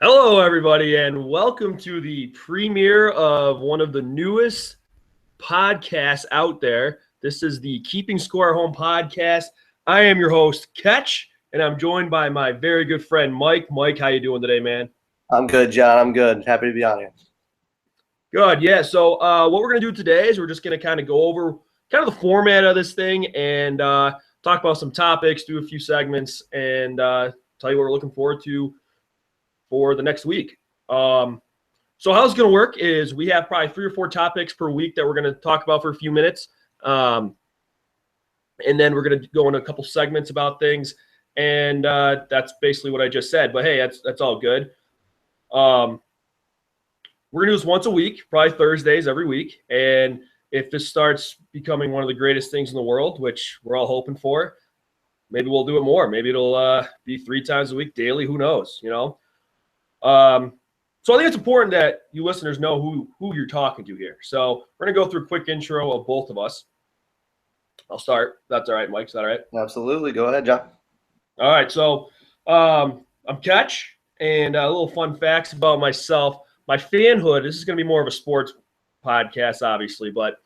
Hello, everybody, and welcome to the premiere of one of the newest podcasts out there. This is the Keeping Score at Home podcast. I am your host, Ketch, and I'm joined by my very good friend, Mike. Mike, how you doing today, man? I'm good, John. I'm good. Happy to be on here. Good, yeah. So what we're going to do today is we're just going to kind of go over kind of the format of this thing and talk about some topics, do a few segments, and tell you what we're looking forward to for the next week. So how it's going to work is we have probably 3 or 4 topics per week that we're going to talk about for a few minutes. And then we're going to go into a couple segments about things. And that's basically what I just said. But, hey, that's all good. We're going to do this once a week, probably Thursdays every week. And if this starts becoming one of the greatest things in the world, which we're all hoping for, maybe we'll do it more. Maybe it'll be 3 times a week daily. Who knows, you know? So I think it's important that you listeners know who you're talking to here. So we're going to go through a quick intro of both of us. I'll start. That's all right, Mike. Is that all right? Absolutely. Go ahead, John. All right. So I'm Ketch, and a little fun facts about myself. My fanhood, this is going to be more of a sports podcast, obviously, but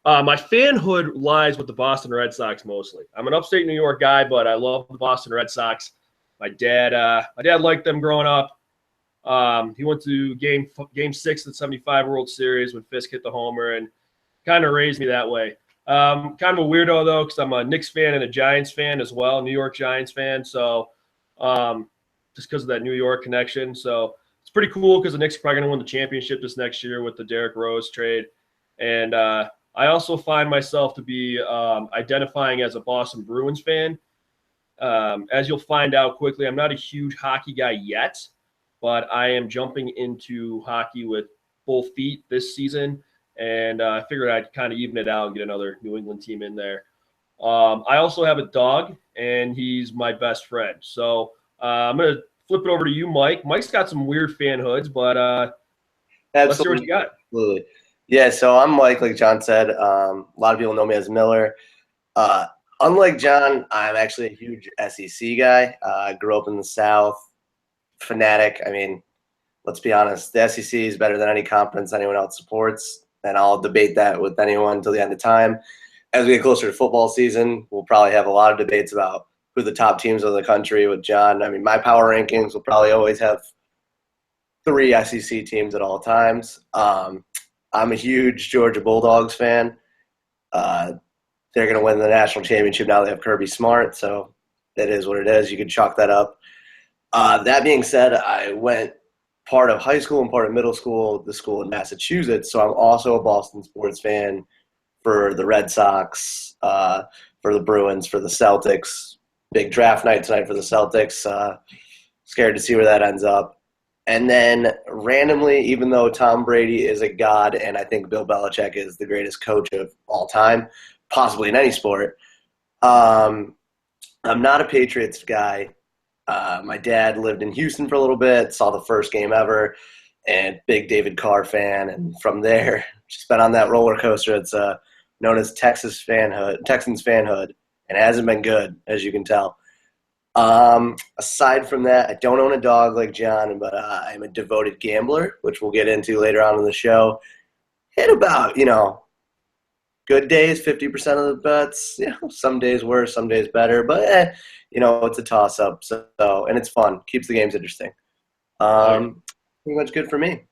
my fanhood lies with the Boston Red Sox mostly. I'm an upstate New York guy, but I love the Boston Red Sox. My dad liked them growing up. He went to game 6 of the 75 World Series when Fisk hit the homer and kind of raised me that way. Kind of a weirdo, though, because I'm a Knicks fan and a Giants fan as well, New York Giants fan. So just because of that New York connection. So it's pretty cool because the Knicks are probably going to win the championship this next year with the Derrick Rose trade. And I also find myself to be identifying as a Boston Bruins fan. As you'll find out quickly, I'm not a huge hockey guy yet, but I am jumping into hockey with both feet this season, and I figured I'd kind of even it out and get another New England team in there. I also have a dog, and he's my best friend. So I'm going to flip it over to you, Mike. Mike's got some weird fanhoods, but let's hear what you got. Absolutely. Yeah, so I'm Mike, like John said. A lot of people know me as Miller. Unlike John, I'm actually a huge SEC guy. I grew up in the South, fanatic. I mean, let's be honest, the SEC is better than any conference anyone else supports, and I'll debate that with anyone until the end of time. As we get closer to football season, we'll probably have a lot of debates about who the top teams of the country with John. I mean, my power rankings will probably always have 3 SEC teams at all times. I'm a huge Georgia Bulldogs fan. They're going to win the national championship now. They have Kirby Smart, so that is what it is. You can chalk that up. That being said, I went part of high school and part of middle school, the school in Massachusetts, so I'm also a Boston sports fan for the Red Sox, for the Bruins, for the Celtics. Big draft night tonight for the Celtics. Scared to see where that ends up. And then randomly, even though Tom Brady is a god and I think Bill Belichick is the greatest coach of all time, possibly in any sport, I'm not a Patriots guy. My dad lived in Houston for a little bit, saw the first game ever, and big David Carr fan. And from there, just been on that roller coaster. It's known as Texans fanhood, and it hasn't been good, as you can tell. Aside from that, I don't own a dog like John, but I'm a devoted gambler, which we'll get into later on in the show. Hit about, good days, 50% of the bets. Some days worse, some days better, but it's a toss-up. So, and it's fun, keeps the games interesting. Pretty much good for me.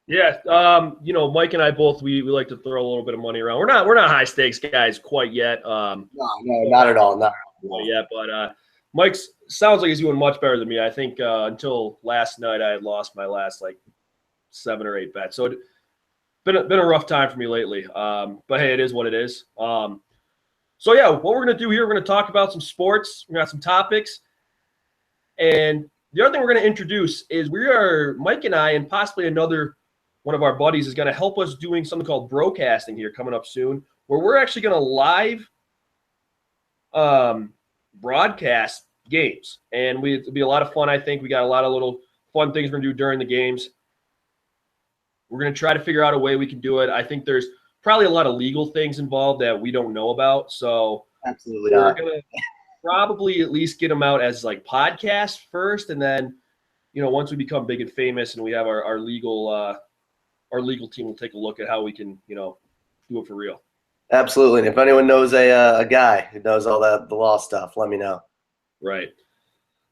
Yeah, Mike and I both we like to throw a little bit of money around. We're not high stakes guys quite yet. No, not at all. Not yet, but Mike's sounds like he's doing much better than me. I think until last night I had lost my last 7 or 8 bets. So it's been a rough time for me lately. But hey, it is what it is. So yeah, what we're gonna do here, we're gonna talk about some sports. We got some topics, and the other thing we're gonna introduce is Mike and I, and possibly another one of our buddies is gonna help us doing something called broadcasting here coming up soon, where we're actually gonna live broadcast games, and it'll be a lot of fun. I think we got a lot of little fun things we're gonna do during the games. We're gonna try to figure out a way we can do it. I think there's probably a lot of legal things involved that we don't know about, so absolutely we're not. gonna probably at least get them out as podcasts first, and then once we become big and famous and we have our legal team will take a look at how we can, do it for real. Absolutely. And if anyone knows a guy who knows all the law stuff, let me know. Right.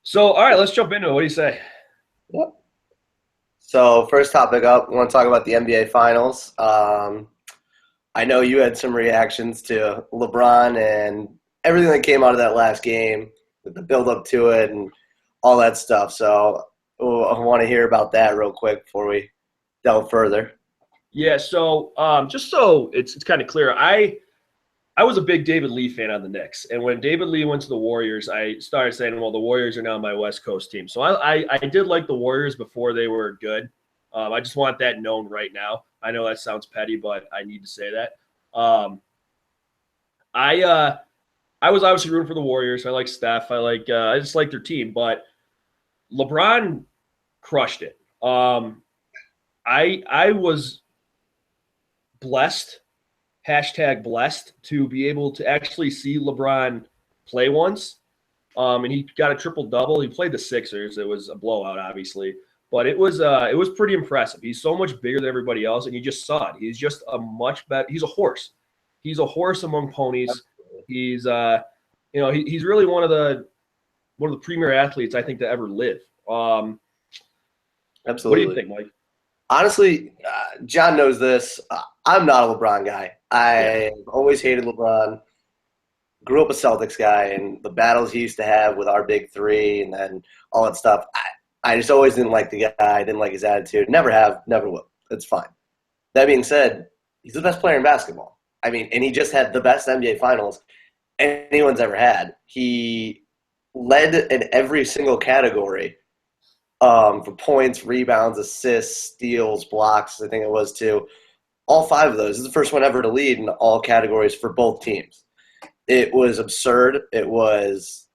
So, all right, let's jump into it. What do you say? Yep. So first topic up, we want to talk about the NBA Finals. I know you had some reactions to LeBron and everything that came out of that last game, with the build-up to it and all that stuff. So I want to hear about that real quick before we delve further. Yeah, so just so it's kind of clear, I was a big David Lee fan on the Knicks, and when David Lee went to the Warriors, I started saying, well, the Warriors are now my West Coast team. So I did like the Warriors before they were good. I just want that known right now. I know that sounds petty, but I need to say that. I was obviously rooting for the Warriors. I like Steph. I just like their team, but LeBron crushed it. I was blessed, #blessed, to be able to actually see LeBron play once. And he got a triple-double. He played the Sixers. It was a blowout, obviously. But it was pretty impressive. He's so much bigger than everybody else, and you just saw it. He's just a much better – he's a horse. He's a horse among ponies. He's he's really one of the premier athletes I think to ever live. Absolutely. What do you think, Mike? Honestly, John knows this. I'm not a LeBron guy. I've always hated LeBron. Grew up a Celtics guy, and the battles he used to have with our big three and then all that stuff, I just always didn't like the guy. I didn't like his attitude. Never have, never will. It's fine. That being said, he's the best player in basketball. I mean, and he just had the best NBA Finals anyone's ever had. He led in every single category for points, rebounds, assists, steals, blocks, I think it was too. All 5 of those. This is the first one ever to lead in all categories for both teams. It was absurd. It was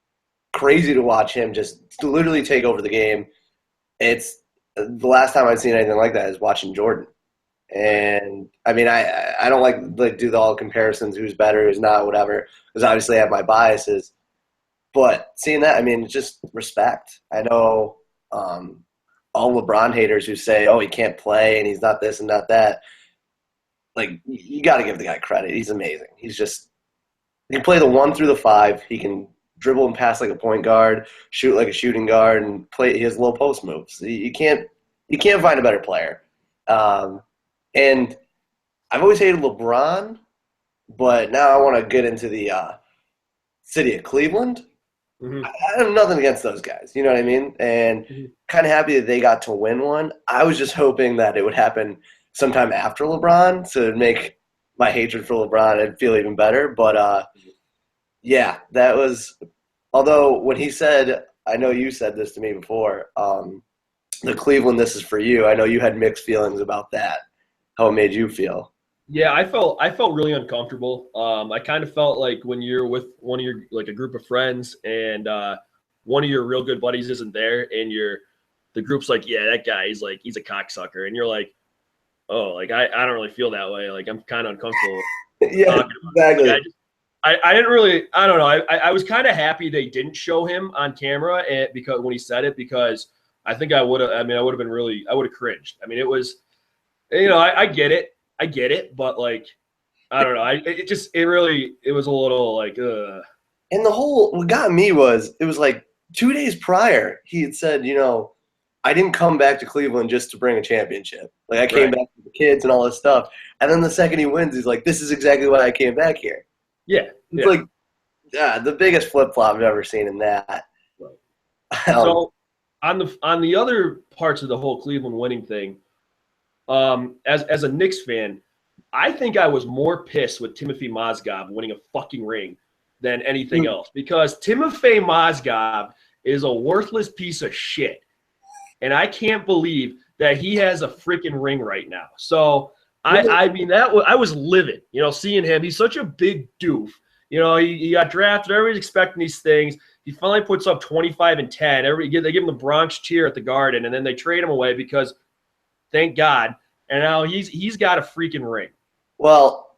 crazy to watch him just literally take over the game. It's the last time I'd seen anything like that is watching Jordan. And I mean, I don't like do all comparisons, who's better, who's not, whatever, because obviously I have my biases. But seeing that, I mean, it's just respect. I know all LeBron haters who say, oh, he can't play and he's not this and not that. Like, you got to give the guy credit. He's amazing. He can play the 1 through the 5. He can dribble and pass like a point guard, shoot like a shooting guard, and he has low post moves. You can't find a better player. And I've always hated LeBron, but now I want to get into the city of Cleveland. Mm-hmm. I have nothing against those guys. You know what I mean? And kind of happy that they got to win one. I was just hoping that it would happen sometime after LeBron to make my hatred for LeBron and feel even better. But, yeah, that was – although when he said – I know you said this to me before, the Cleveland, this is for you. I know you had mixed feelings about that, how it made you feel. Yeah, I felt really uncomfortable. I kind of felt like when you're with one of your – like a group of friends and one of your real good buddies isn't there and the group's like, yeah, that guy, he's a cocksucker. And you're like, oh, like I don't really feel that way. Like I'm kind of uncomfortable. Yeah, exactly. Like, I didn't really – I don't know. I was kind of happy they didn't show him on camera because when he said it, because I think I would have been really – I would have cringed. I mean, it was – I get it. I get it, but like, I don't know. It was a little like, ugh. And what got me was, it was like 2 days prior, he had said, I didn't come back to Cleveland just to bring a championship. Like I came back with the kids and all this stuff. And then the second he wins, he's like, this is exactly why I came back here. Yeah. It's like, the biggest flip-flop I've ever seen in that. Right. So on the other parts of the whole Cleveland winning thing, as a Knicks fan, I think I was more pissed with Timothy Mozgov winning a fucking ring than anything else, because Timothy Mozgov is a worthless piece of shit, and I can't believe that he has a freaking ring right now. So I mean I was livid, seeing him. He's such a big doof. He got drafted. Everybody's expecting these things. He finally puts up 25 and 10. They give him the Bronx cheer at the Garden, and then they trade him away because. Thank God. And now he's got a freaking ring. Well,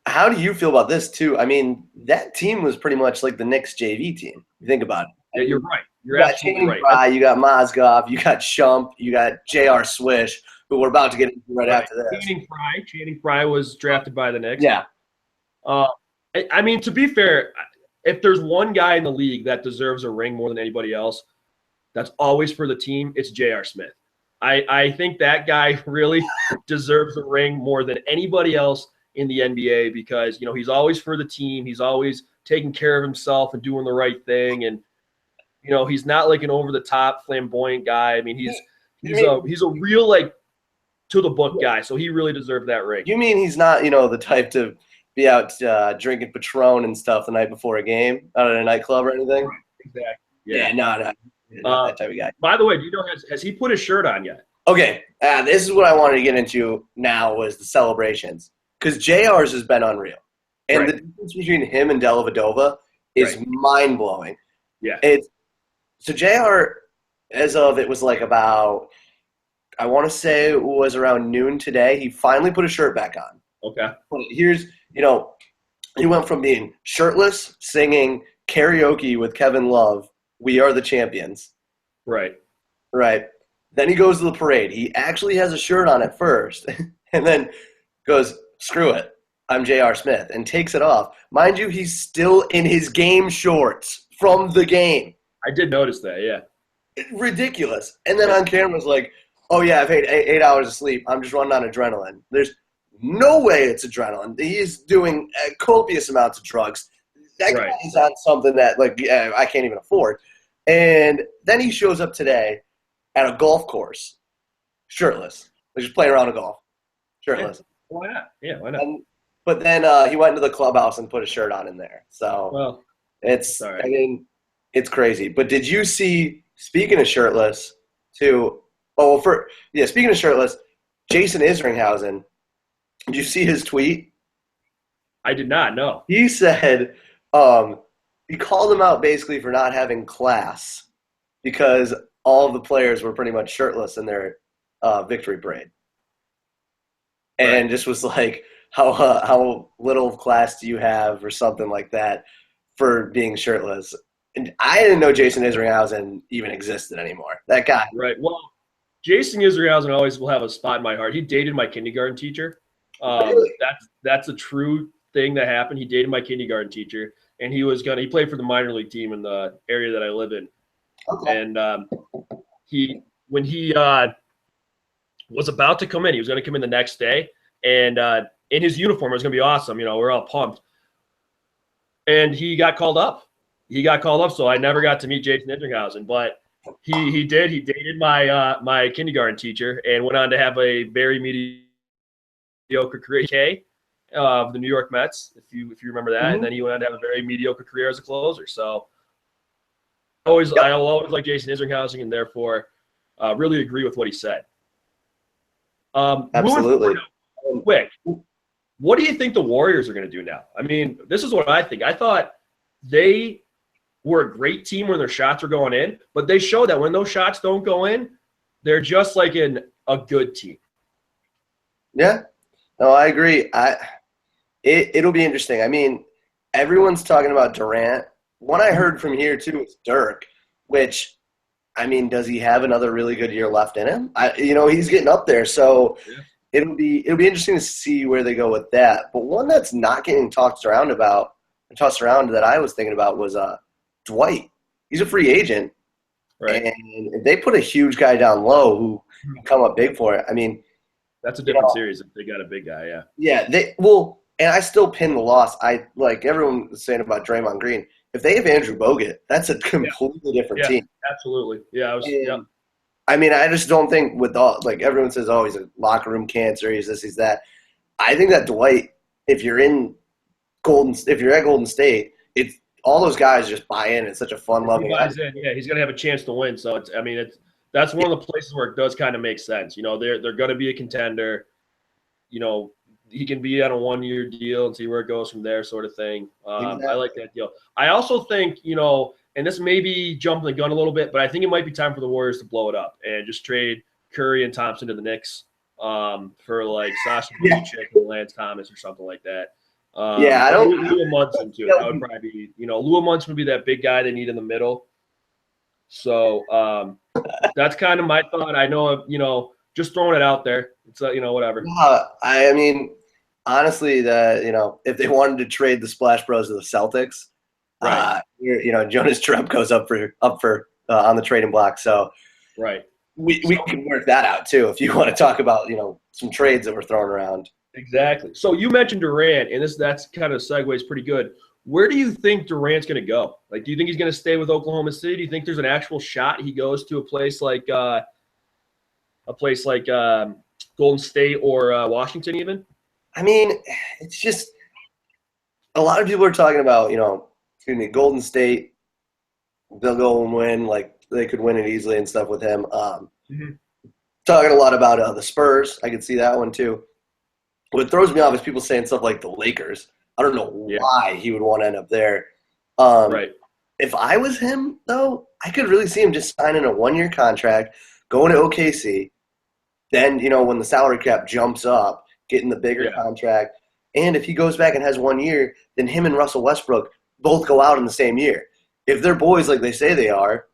how do you feel about this too? I mean, that team was pretty much like the Knicks JV team. You think about it. Yeah, you're right. You're You got absolutely Channing right. Frye, you got Mozgov, you got Shump, you got J.R. Swish, who we're about to get into right after this. Channing Frye was drafted by the Knicks. Yeah. I mean, to be fair, if there's one guy in the league that deserves a ring more than anybody else, that's always for the team, it's J.R. Smith. I think that guy really deserves a ring more than anybody else in the NBA because, you know, he's always for the team. He's always taking care of himself and doing the right thing. And, you know, he's not like an over-the-top flamboyant guy. I mean, he's a real, like, to-the-book guy. So he really deserved that ring. You mean he's not, you know, the type to be out drinking Patron and stuff the night before a game out at a nightclub or anything? Exactly. Yeah, no. That type of guy. By the way, do you know, has he put his shirt on yet? Okay, this is what I wanted to get into now was the celebrations. Because JR's has been unreal. And the difference between him and Dellavedova is mind-blowing. Yeah. So JR, as of it was like about, I want to say it was around noon today, he finally put his shirt back on. Okay. Here's, you know, he went from being shirtless, singing karaoke with Kevin Love, "We Are the Champions." Right. Then he goes to the parade. He actually has a shirt on at first and then goes, "Screw it, I'm J.R. Smith," and takes it off. Mind you, he's still in his game shorts from the game. I did notice that, yeah. Ridiculous. And then on camera was like, "Oh, yeah, I've had 8 hours of sleep. I'm just running on adrenaline." There's no way it's adrenaline. He's doing copious amounts of drugs. That guy is on something that, like, I can't even afford. And then he shows up today at a golf course, shirtless. He's just playing around a golf, shirtless. Yeah. Why not? Yeah, why not? But then he went into the clubhouse and put a shirt on in there. So it's crazy. But did you see, speaking of shirtless, speaking of shirtless, Jason Isringhausen, did you see his tweet? I did not, no. He said he called him out basically for not having class because all of the players were pretty much shirtless in their victory parade. And just was like, how little of class do you have or something like that for being shirtless? And I didn't know Jason Isringhausen even existed anymore. That guy. Right. Well, Jason Isringhausen always will have a spot in my heart. He dated my kindergarten teacher. Really? That's a true thing that happened. He dated my kindergarten teacher, and he played for the minor league team in the area that I live in. Okay. And when he was about to come in, he was going to come in the next day, and in his uniform, it was going to be awesome. You know, we're all pumped. And he got called up. So I never got to meet Jason Isringhausen, but he did. He dated my kindergarten teacher and went on to have a very mediocre career of the New York Mets, if you remember that. Mm-hmm. And then he went on to have a very mediocre career as a closer. So I'll always like Jason Isringhausen, and therefore really agree with what he said. Absolutely. Quick, what do you think the Warriors are going to do now? I mean, this is what I think. I thought they were a great team when their shots were going in, but they showed that when those shots don't go in, they're just like a good team. Yeah. No, I agree. It'll be interesting. I mean, everyone's talking about Durant. One I heard from here, too, is Dirk, which, I mean, does he have another really good year left in him? He's getting up there, so it'll be interesting to see where they go with that. But one that's not getting tossed around that I was thinking about was Dwight. He's a free agent, right? And if they put a huge guy down low who can come up big for it, I mean, that's a different series if they got a big guy, yeah. Yeah, and I still pin the loss. I like everyone was saying about Draymond Green. If they have Andrew Bogut, that's a completely different team. Absolutely. Yeah, I mean, I just don't think with all, like, everyone says, oh, he's a locker room cancer, he's this, he's that. I think that Dwight, if you're at Golden State, it's all those guys just buy in. It's such a fun-loving guy. Yeah, he's going to have a chance to win. So that's one of the places where it does kind of make sense. You know, they're going to be a contender. You know, he can be on a one-year deal and see where it goes from there, sort of thing. Exactly. I like that deal. I also think, and this may be jumping the gun a little bit, but I think it might be time for the Warriors to blow it up and just trade Curry and Thompson to the Knicks for like Sasha Vujacic and Lance Thomas or something like that. I don't. Lua Munson too. That would probably be, Lua Munson would be that big guy they need in the middle. So that's kind of my thought. I know, just throwing it out there. It's whatever. I mean, honestly, if they wanted to trade the Splash Bros to the Celtics, Right. Jonas Jerebko's up for on the trading block. So Right. we can work that out too if you want to talk about some trades that were thrown around. Exactly. So you mentioned Durant, and that's kind of segues pretty good. Where do you think Durant's going to go? Like, do you think he's going to stay with Oklahoma City? Do you think there's an actual shot he goes to a place like Golden State or Washington even? I mean, it's just a lot of people are talking about, Golden State, they'll go and win. Like, they could win it easily and stuff with him. Talking a lot about the Spurs. I could see that one too. What throws me off is people saying stuff like the Lakers. I don't know why he would want to end up there. Right. If I was him, though, I could really see him just signing a 1-year contract, going to OKC. Then, when the salary cap jumps up, getting the bigger contract. And if he goes back and has 1 year, then him and Russell Westbrook both go out in the same year. If they're boys like they say they are,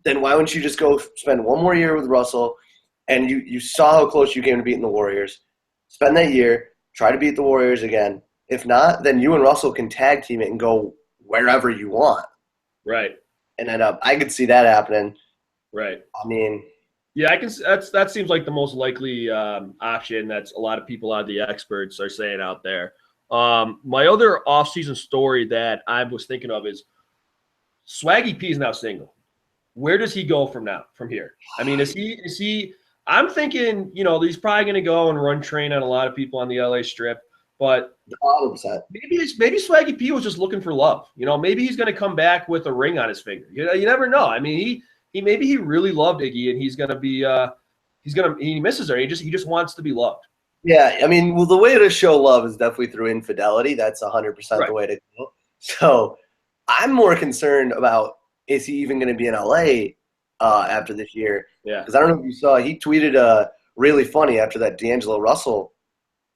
then why wouldn't you just go spend 1 more year with Russell? And you saw how close you came to beating the Warriors. Spend that year, try to beat the Warriors again. If not, then you and Russell can tag team it and go wherever you want. Right. And end up, I could see that happening. Right. I mean, yeah, I can. That seems like the most likely option. That's a lot of people, the experts, are saying out there. My other offseason story that I was thinking of is Swaggy P is now single. Where does he go from here? I mean, is he? I'm thinking, he's probably going to go and run train on a lot of people on the LA Strip. But 100%. maybe Swaggy P was just looking for love. Maybe he's going to come back with a ring on his finger. You never know. I mean, maybe he really loved Iggy, and he's going to be he misses her. He just wants to be loved. Yeah, I mean, well, the way to show love is definitely through infidelity. That's 100% the way to go. So I'm more concerned about, is he even going to be in LA after this year? Yeah. Because I don't know if you saw, he tweeted really funny after that D'Angelo Russell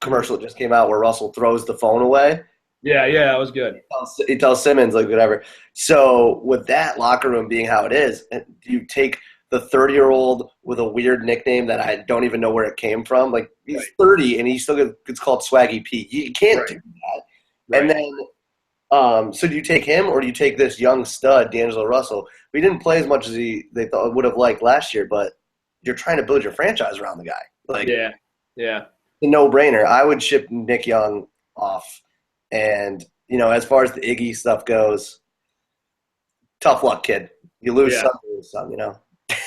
commercial that just came out where Russell throws the phone away. Yeah, that was good. He tells Simmons, like, whatever. So with that locker room being how it is, you take the 30-year-old with a weird nickname that I don't even know where it came from. Like, he's 30 and he still gets called Swaggy P. You can't do that. Right. And then, so do you take him or do you take this young stud, D'Angelo Russell? We didn't play as much as they thought would have liked last year, but you're trying to build your franchise around the guy. Like, yeah. A no-brainer. I would ship Nick Young off. And, as far as the Iggy stuff goes, tough luck, kid. You lose some,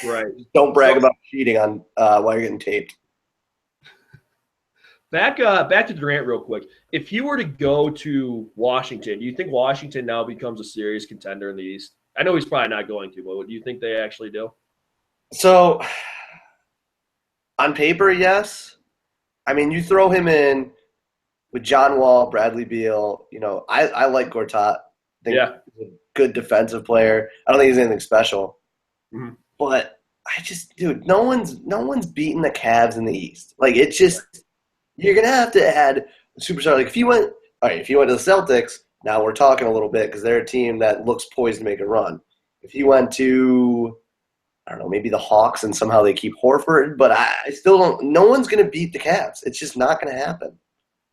Right. Don't brag about cheating on while you're getting taped. Back to Durant real quick. If you were to go to Washington, do you think Washington now becomes a serious contender in the East? I know he's probably not going to, but do you think they actually do? So, on paper, yes. I mean, you throw him in with John Wall, Bradley Beal. I like Gortat. He's a good defensive player. I don't think he's anything special. Mm-hmm. But no one's beating the Cavs in the East. Like, it's just, you're gonna have to add a superstar. Like, if you went to the Celtics, now we're talking a little bit because they're a team that looks poised to make a run. If you went to, I don't know, maybe the Hawks and somehow they keep Horford, but I still don't. No one's gonna beat the Cavs. It's just not gonna happen.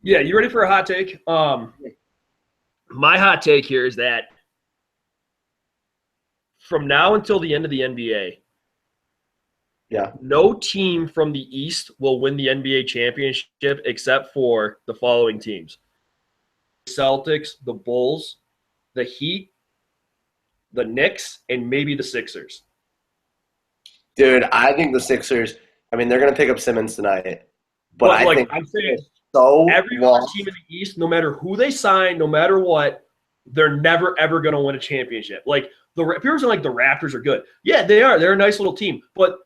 Yeah, you ready for a hot take? My hot take here is that from now until the end of the NBA, no team from the East will win the NBA championship except for the following teams: Celtics, the Bulls, the Heat, the Knicks, and maybe the Sixers. Dude, I think the Sixers, I mean, they're going to pick up Simmons tonight. But I think I'm saying every other team in the East, no matter who they sign, no matter what, they're never, ever going to win a championship. Like, people are saying, like, the Raptors are good. Yeah, they are. They're a nice little team. But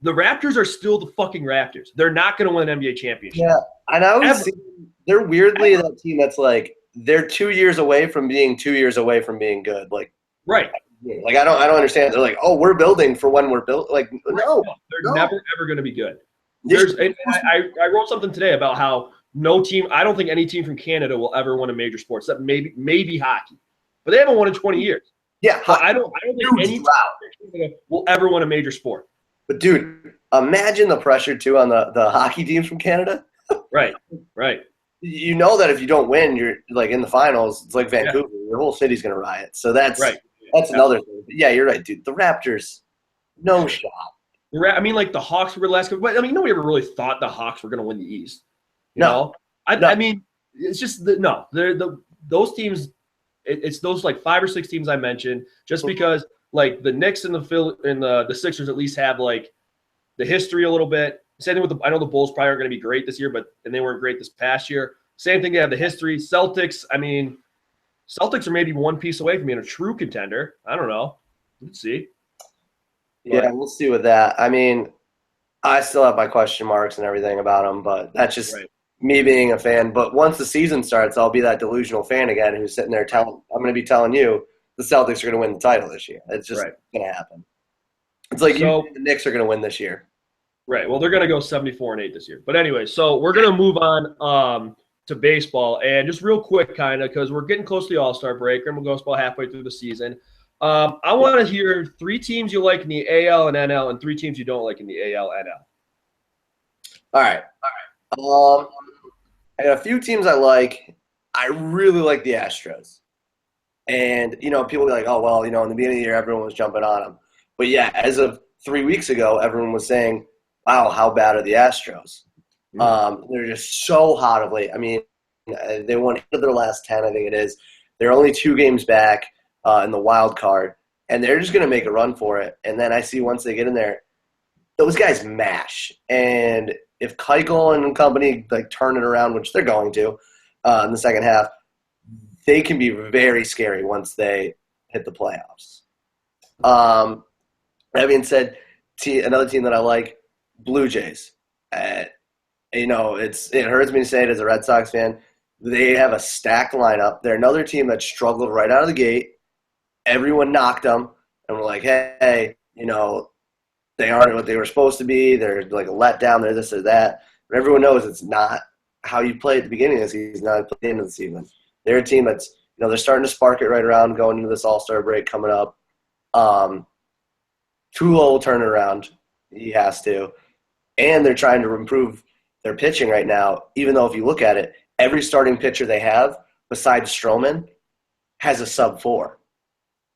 the Raptors are still the fucking Raptors. They're not going to win an NBA championship. Yeah, and I was seeing, they're weirdly that team that's like, they're 2 years away from being 2 years away from being good. Like, right. Like, I don't understand. They're like, oh, we're building for when we're built. Like, no. They're never, ever going to be good. I wrote something today about how I don't think any team from Canada will ever win a major sport, except maybe hockey. But they haven't won in 20 years. Yeah, But I don't think huge any drought. team will ever win a major sport. But dude, imagine the pressure too on the hockey teams from Canada. Right, right. You know that if you don't win, you're like in the finals. It's like Yeah. Vancouver. Your whole city's gonna riot. So that's Right. another thing. But yeah, you're right, dude. The Raptors, no shot. I mean, like the Hawks were the last, but I mean, nobody ever really thought the Hawks were going to win the East. You know, I mean, it's just those teams. It's those like 5 or 6 teams I mentioned, just because like the Knicks and the Sixers at least have like the history a little bit. Same thing with I know the Bulls probably aren't going to be great this year, and they weren't great this past year. Same thing, they have the history. Celtics, I mean, Celtics are maybe one piece away from being a true contender. I don't know. Let's see. Yeah, we'll see with that. I mean, I still have my question marks and everything about them, but that's just me being a fan. But once the season starts, I'll be that delusional fan again who's sitting there I'm going to be telling you the Celtics are going to win the title this year. It's just going to happen. It's like the Knicks are going to win this year. Right. Well, they're going to go 74-8 this year. But anyway, so we're going to move on to baseball. And just real quick, kind of, because we're getting close to the All-Star break. And we'll go about halfway through the season. I want to hear 3 teams you like in the AL and NL and 3 teams you don't like in the AL, NL. All right. I got a few teams I like. I really like the Astros. And, people be like, oh, well, in the beginning of the year, everyone was jumping on them. But, yeah, as of 3 weeks ago, everyone was saying, wow, how bad are the Astros? They're just so hot of late. I mean, they won 8 of their last 10, I think it is. They're only 2 games back in the wild card, and they're just going to make a run for it. And then I see once they get in there, those guys mash. And if Keuchel and company turn it around, which they're going to in the second half, they can be very scary once they hit the playoffs. That being said, another team that I like, Blue Jays. It hurts me to say it as a Red Sox fan. They have a stacked lineup. They're another team that struggled right out of the gate. Everyone knocked them, and we're like, hey, they aren't what they were supposed to be. They're like a letdown. They're this or that. But everyone knows it's not how you play at the beginning of the season, not at the end of the season. They're a team that's, they're starting to spark it right around going into this All-Star break coming up. Tulo will turn it around. He has to. And they're trying to improve their pitching right now, even though if you look at it, every starting pitcher they have, besides Stroman, has a sub-4.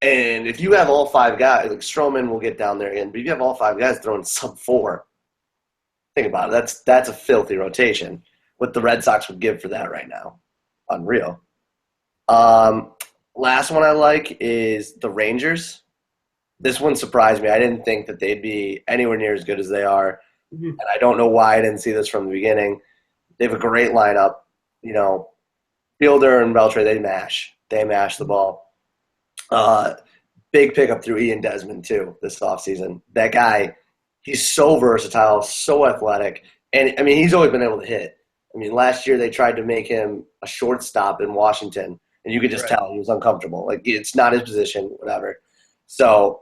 And if you have all 5 guys, like Stroman will get down there again, but if you have all 5 guys throwing sub-4, think about it. That's a filthy rotation. What the Red Sox would give for that right now. Unreal. Last one I like is the Rangers. This one surprised me. I didn't think that they'd be anywhere near as good as they are. Mm-hmm. And I don't know why I didn't see this from the beginning. They have a great lineup. Fielder and Beltre, they mash. They mash the ball. Big pickup through Ian Desmond, too, this offseason. That guy, he's so versatile, so athletic. And, I mean, he's always been able to hit. I mean, last year they tried to make him a shortstop in Washington, and you could just tell he was uncomfortable. Like, it's not his position, whatever. So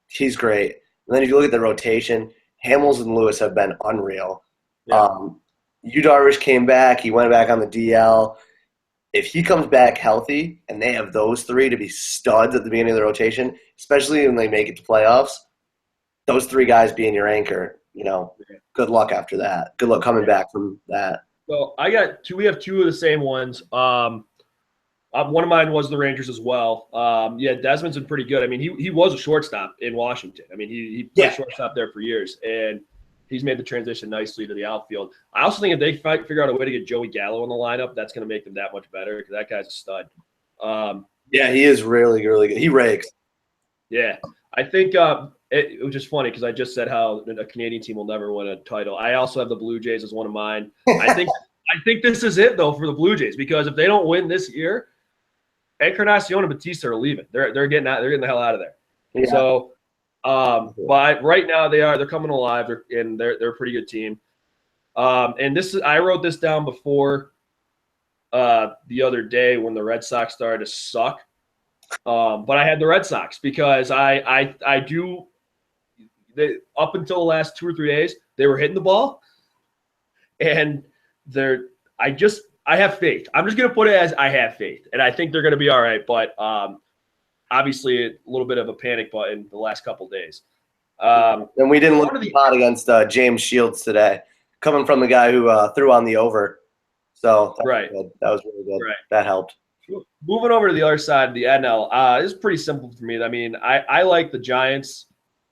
he's great. And then if you look at the rotation, Hamels and Lewis have been unreal. Yeah. Yu Darvish came back. He went back on the DL. If he comes back healthy and they have those 3 to be studs at the beginning of the rotation, especially when they make it to playoffs, those 3 guys being your anchor, good luck after that. Good luck coming back from that. So we have 2 of the same ones. One of mine was the Rangers as well. Desmond's been pretty good. I mean, he was a shortstop in Washington. I mean, he played shortstop there for years, and he's made the transition nicely to the outfield. I also think if they figure out a way to get Joey Gallo in the lineup, that's going to make them that much better because that guy's a stud. He is really, really good. He rakes. Yeah. I think it was just funny because I just said how a Canadian team will never win a title. I also have the Blue Jays as one of mine. I think this is it, though, for the Blue Jays because if they don't win this year, Encarnacion and Batista are leaving. They're getting the hell out of there. Yeah. So but right now they're coming alive and they're a pretty good team. And I wrote this down before the other day when the Red Sox started to suck. But I had the Red Sox because I do up until the last 2 or 3 days they were hitting the ball, and I have faith. I'm just gonna put it as I have faith, and I think they're gonna be all right. But obviously a little bit of a panic button the last couple days. And we didn't look hot against James Shields today, coming from the guy who threw on the over. So right, that was really good. Right. That helped. Moving over to the other side of the NL, it's pretty simple for me. I mean, I like the Giants,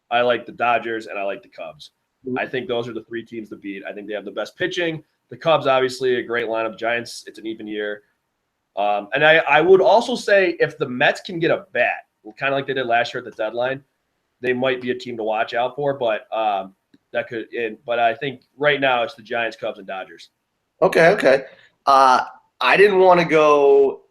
I like the Dodgers, and I like the Cubs. I think those are the three teams to beat. I think they have the best pitching. The Cubs, obviously, a great lineup. Giants, it's an even year. And I would also say if the Mets can get a bat, kind of like they did last year at the deadline, they might be a team to watch out for. But but I think right now it's the Giants, Cubs, and Dodgers. Okay. I didn't want to go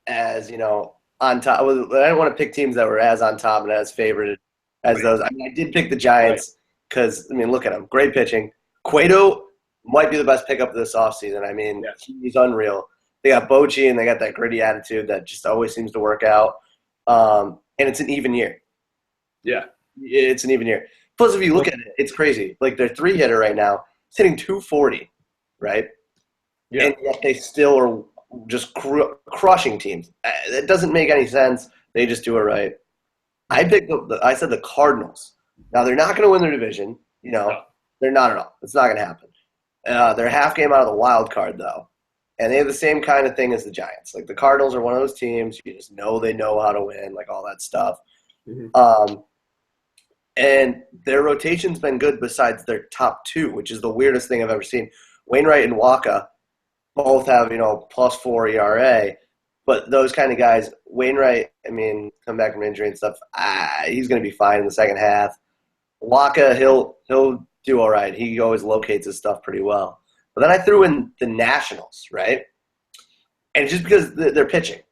as, on top. I didn't want to pick teams that were as on top and as favored as those. I mean, I did pick the Giants because, look at them. Great pitching. Cueto might be the best pickup of this offseason. I mean, he's unreal. They got Bochy, and they got that gritty attitude that just always seems to work out. And it's an even year. Yeah. It's an even year. Plus, if you look at it, it's crazy. Like, their three-hitter right now, it's hitting 240, right? Yeah. And yet they still are just crushing teams. It doesn't make any sense. They just do it right. I said the Cardinals. Now, they're not going to win their division. No. They're not at all. It's not going to happen. They're a half game out of the wild card, though. And they have the same kind of thing as the Giants. Like, the Cardinals are one of those teams. You just know they know how to win, like all that stuff. Mm-hmm. And their rotation's been good besides their top two, which is the weirdest thing I've ever seen. Wainwright and Waka both have, +4 ERA. But those kind of guys, Wainwright, come back from injury and stuff, he's going to be fine in the second half. Waka, he'll do all right. He always locates his stuff pretty well. But then I threw in the Nationals, right? And just because they're pitching.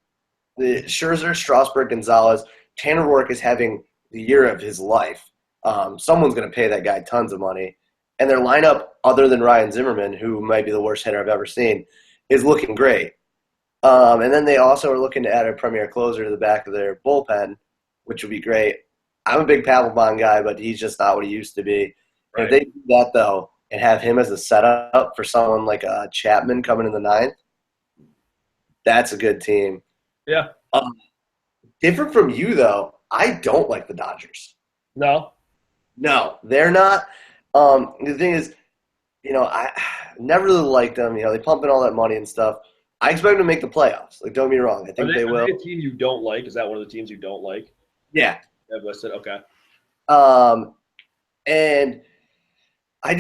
The Scherzer, Strasburg, Gonzalez, Tanner Roark is having the year of his life. Someone's going to pay that guy tons of money. And their lineup, other than Ryan Zimmerman, who might be the worst hitter I've ever seen, is looking great. And then they also are looking to add a premier closer to the back of their bullpen, which would be great. I'm a big Papelbon guy, but he's just not what he used to be. Right. If they do that, though, and have him as a setup for someone like Chapman coming in the ninth, that's a good team. Yeah. Different from you, though, I don't like the Dodgers. No, they're not. The thing is, I never really liked them. They pump in all that money and stuff. I expect them to make the playoffs. Like, don't be wrong. I think they will. Are they a team you don't like? Is that one of the teams you don't like? Yeah. Okay. And I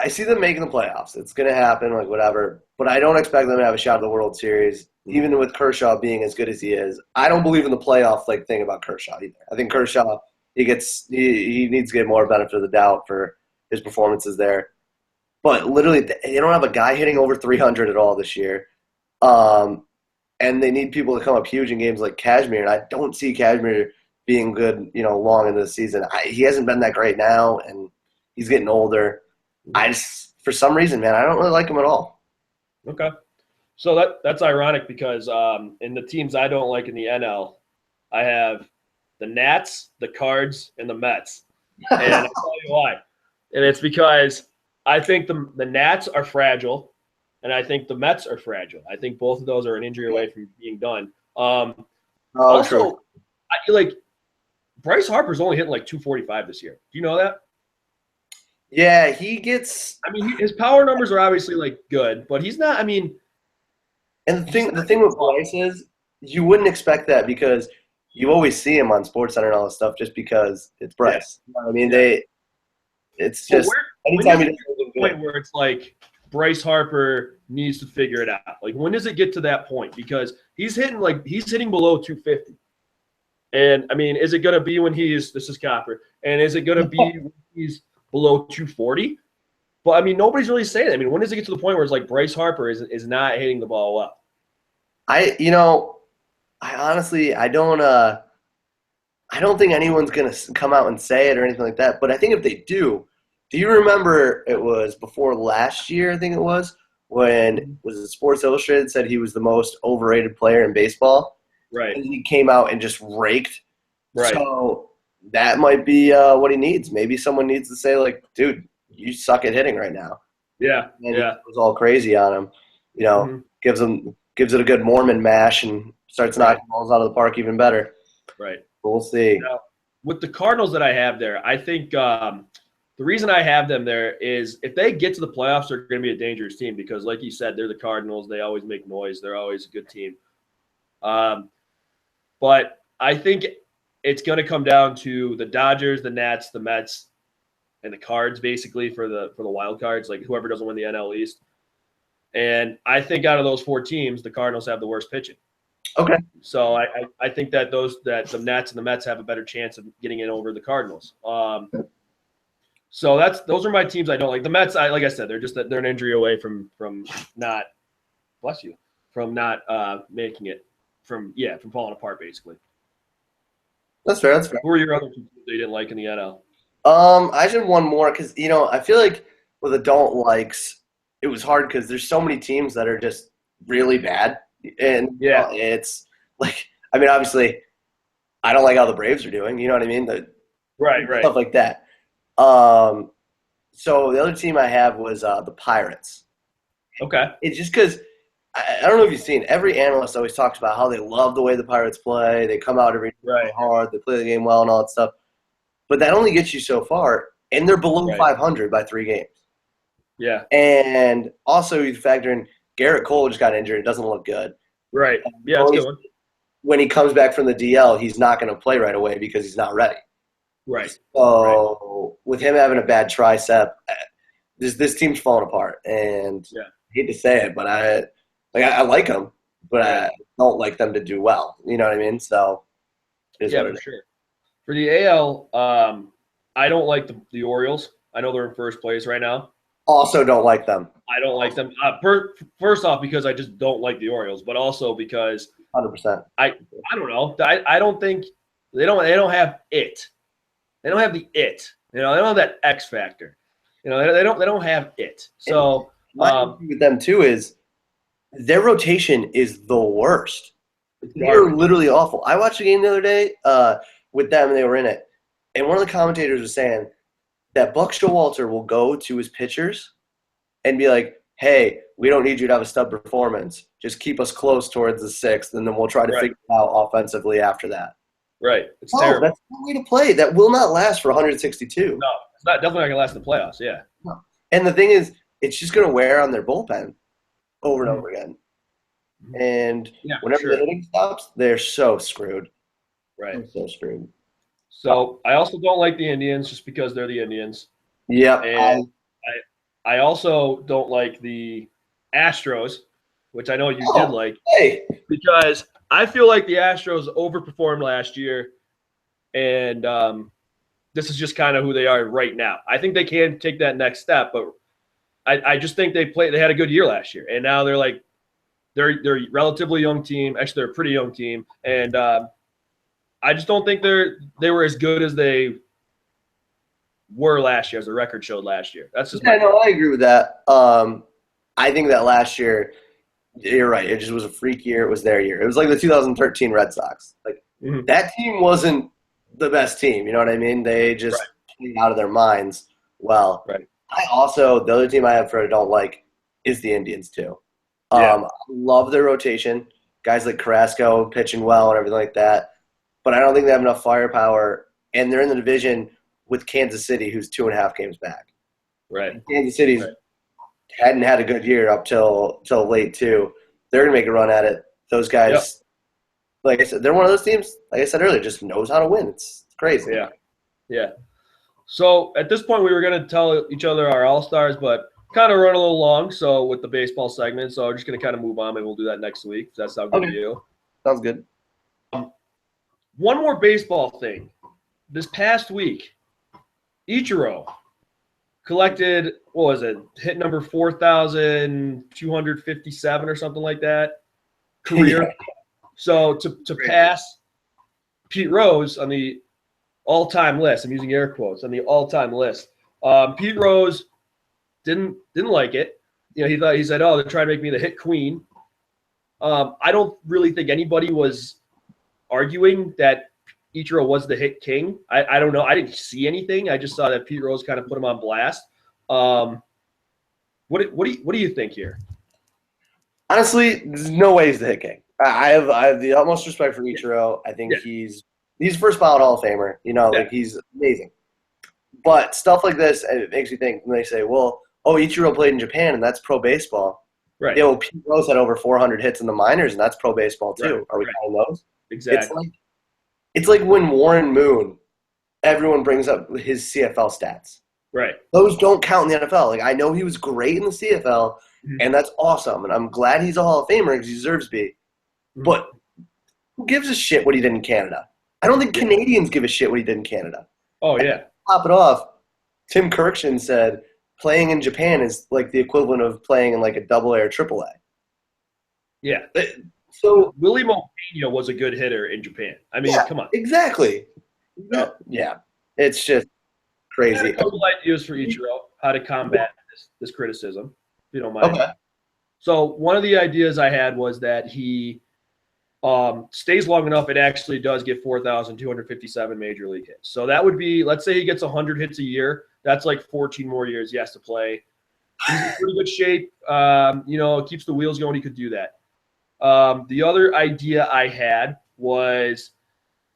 see them making the playoffs. It's going to happen, like whatever. But I don't expect them to have a shot at the World Series, even with Kershaw being as good as he is. I don't believe in the playoff thing about Kershaw either. I think Kershaw, he needs to get more benefit of the doubt for his performances there. But literally, they don't have a guy hitting over 300 at all this year. And they need people to come up huge in games like Kazmir, and I don't see Kazmir being good, long into the season. He hasn't been that great now, and he's getting older. For some reason, man, I don't really like him at all. Okay. So that's ironic because in the teams I don't like in the NL, I have the Nats, the Cards, and the Mets. And I'll tell you why. And it's because I think the Nats are fragile, and I think the Mets are fragile. I think both of those are an injury away from being done. Also, Bryce Harper's only hitting like 245 this year. Do you know that? Yeah, he gets. His power numbers are obviously good, but he's not. And the thing with Bryce is you wouldn't expect that because you always see him on SportsCenter and all this stuff just because it's Bryce. Yeah. It's just anytime he does the point where it's like Bryce Harper needs to figure it out. Like, when does it get to that point? Because he's hitting below 250. And is it going to be when this is Copper, and is it going to be when he's below 240? But nobody's really saying that. When does it get to the point where it's like Bryce Harper is not hitting the ball well? I honestly I don't think anyone's going to come out and say it or anything like that. But I think if they do you remember it was before last year, I think it was, when Sports Illustrated said he was the most overrated player in baseball? Right. And he came out and just raked. Right. So that might be what he needs. Maybe someone needs to say, dude, you suck at hitting right now. Yeah. And he goes all crazy on him. Gives it a good Mormon mash and starts knocking balls out of the park even better. Right. We'll see. Now, with the Cardinals that I have there, I think the reason I have them there is if they get to the playoffs, they're going to be a dangerous team because, like you said, they're the Cardinals. They always make noise. They're always a good team. But I think it's going to come down to the Dodgers, the Nats, the Mets, and the Cards basically for the wild cards, like whoever doesn't win the NL East. And I think out of those 4 teams, the Cardinals have the worst pitching. Okay. So I think that the Nats and the Mets have a better chance of getting in over the Cardinals. So those are my teams I don't like. The Mets, like I said, they're an injury away from not making it from falling apart basically. That's fair. Who are your other teams that you didn't like in the NL? I should one more because I feel like with the don't likes, it was hard because there's so many teams that are just really bad, and it's like obviously, I don't like how the Braves are doing. You know what I mean? Right. Stuff like that. So the other team I have was the Pirates. Okay. It's just because I don't know if you've seen, every analyst always talks about how they love the way the Pirates play. They come out every day hard. They play the game well and all that stuff. But that only gets you so far, and they're below 500 by 3 games. Yeah. And also you factor in Garrett Cole just got injured. It doesn't look good. Right. Yeah, that's a good one. When he comes back from the DL, he's not going to play right away because he's not ready. Right. So with him having a bad tricep, this team's falling apart. And I hate to say it, but I like them, but I don't like them to do well. You know what I mean? So for sure. For the AL, I don't like the Orioles. I know they're in first place right now. Also don't like them. I don't like them. First off, because I just don't like the Orioles, but also because 100%. I don't know. I don't think they don't have it. They don't have the it. They don't have that X factor. They don't have it. So my issue with them too is their rotation is the worst. They're literally awful. I watched a game the other day with them, and they were in it. And one of the commentators was saying that Buck Showalter will go to his pitchers and be like, hey, we don't need you to have a stud performance. Just keep us close towards the 6th, and then we'll try to figure it out offensively after that. Right. It's terrible. That's no way to play. That will not last for 162. No, it's definitely not going to last in the playoffs, yeah. No. And the thing is, it's just going to wear on their bullpen over and over again. And whenever the hitting stops, they're so screwed. Right. They're so screwed. So I also don't like the Indians just because they're the Indians. Yep. And I also don't like the Astros, which I know you did like. Hey. Because I feel like the Astros overperformed last year, and this is just kind of who they are right now. I think they can take that next step, but I just think they had a good year last year, and now they're a relatively young team. Actually, they're a pretty young team, and I just don't think they were as good as they were last year, as the record showed last year. That's just I agree with that. I think that last year, you're right. It just was a freak year. It was their year. It was like the 2013 Red Sox. Like that team wasn't the best team. You know what I mean? They just played out of their minds. Well, the other team I have for I don't like is the Indians too. Love their rotation. Guys like Carrasco pitching well and everything like that. But I don't think they have enough firepower. And they're in the division with Kansas City, who's 2.5 games back. Right. And Kansas City's hadn't had a good year up till late too. They're gonna make a run at it. Those guys, like I said, they're one of those teams. Like I said earlier, just knows how to win. It's crazy. Yeah. So at this point, we were gonna tell each other our all-stars, but kind of run a little long. So with the baseball segment, so we're just gonna kind of move on, and we'll do that next week. If that sounds good to you? Sounds good. One more baseball thing. This past week, Ichiro collected, what was it, hit number 4,257 or something like that, career. So to pass Pete Rose on the all-time list, I'm using air quotes, on the all-time list. Pete Rose didn't like it. He said, oh, they're trying to make me the hit queen. I don't really think anybody was arguing that Ichiro was the hit king. I don't know. I didn't see anything. I just saw that Pete Rose kind of put him on blast. What do you think here? Honestly, there's no way he's the hit king. I have the utmost respect for Ichiro. I think he's He's first ballot Hall of Famer. Like he's amazing. But stuff like this, and it makes me think when they say, well, Ichiro played in Japan, and that's pro baseball. Right. Yeah, well, Pete Rose had over 400 hits in the minors, and that's pro baseball too. Right. Are we counting those? Exactly. It's like when Warren Moon, everyone brings up his CFL stats. Right. Those don't count in the NFL. Like I know he was great in the CFL, and that's awesome, and I'm glad he's a Hall of Famer because he deserves to be. But who gives a shit what he did in Canada? I don't think Canadians give a shit what he did in Canada. Oh yeah. Top it off. Tim Kirkshin said playing in Japan is like the equivalent of playing in like a AA or AAA. Yeah. So Willie Montano was a good hitter in Japan. I mean, come on. Exactly. Yeah. It's just crazy. I have a couple ideas for Ichiro, how to combat this criticism, if you don't mind. Okay. So one of the ideas I had was that he stays long enough, it actually does get 4,257 major league hits. So that would be, let's say he gets 100 hits a year. That's like 14 more years he has to play. He's in pretty good shape. Keeps the wheels going. He could do that. The other idea I had was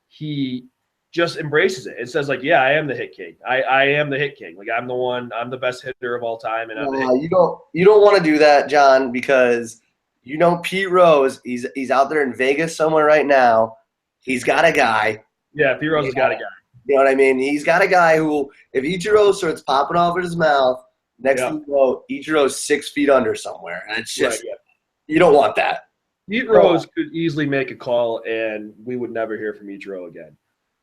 he just embraces it. It says like, yeah, I am the hit king. I am the hit king. Like I'm the best hitter of all time. And you don't want to do that, John, because Pete Rose, he's out there in Vegas somewhere right now. He's got a guy. Yeah, Pete Rose has got a guy. You know what I mean? He's got a guy who, if Ichiro starts popping off in his mouth, next thing you know, Ichiro's 6 feet under somewhere. And it's just, you don't want that. Pete Rose could easily make a call, and we would never hear from Ichiro again.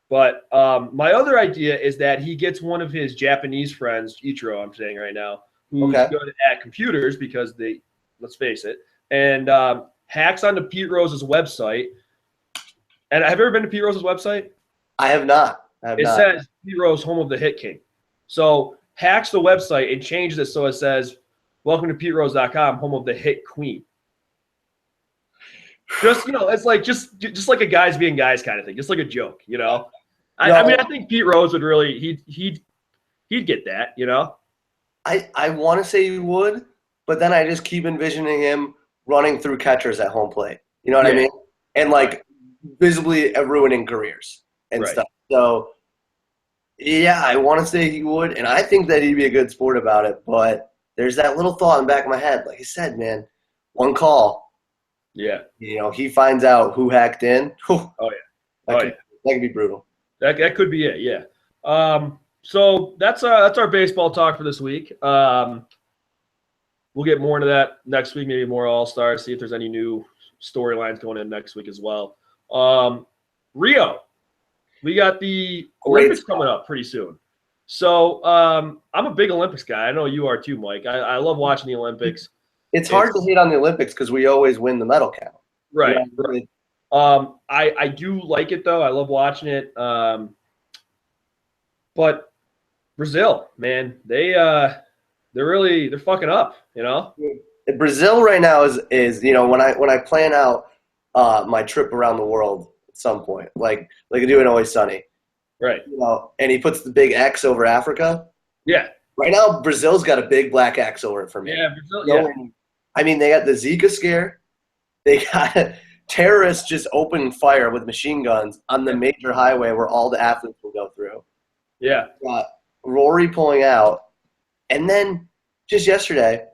But my other idea is that he gets one of his Japanese friends, Ichiro, I'm saying right now, who's good at computers because let's face it, and hacks onto Pete Rose's website. And have you ever been to Pete Rose's website? I have not. It says Pete Rose, home of the Hit King. So hacks the website and changes it so it says, welcome to PeteRose.com, home of the Hit Queen. Just, it's like just like a guys being guys kind of thing. Just like a joke, I mean, I think Pete Rose would really he'd get that, I want to say he would, but then I just keep envisioning him running through catchers at home plate. You know what I mean? And like visibly ruining careers and stuff. So yeah, I want to say he would, and I think that he'd be a good sport about it. But there's that little thought in the back of my head, like I said, man, one call. Yeah. He finds out who hacked in. Oh yeah. That could be brutal. That could be it. Yeah. So that's our baseball talk for this week. We'll get more into that next week, maybe more All-Stars, see if there's any new storylines going in next week as well. Rio, we got the Olympics coming up pretty soon. So I'm a big Olympics guy. I know you are too, Mike. I love watching the Olympics. It's hard to hate on the Olympics because we always win the medal count. Right. I do like it though. I love watching it. But Brazil, man, they're fucking up, Brazil right now is when I plan out my trip around the world at some point, like I do in Always Sunny. Right. And he puts the big X over Africa. Yeah. Right now Brazil's got a big black X over it for me. Yeah, Brazil. I mean, they got the Zika scare. They got terrorists just opening fire with machine guns on the major highway where all the athletes will go through. Yeah. Rory pulling out. And then just yesterday,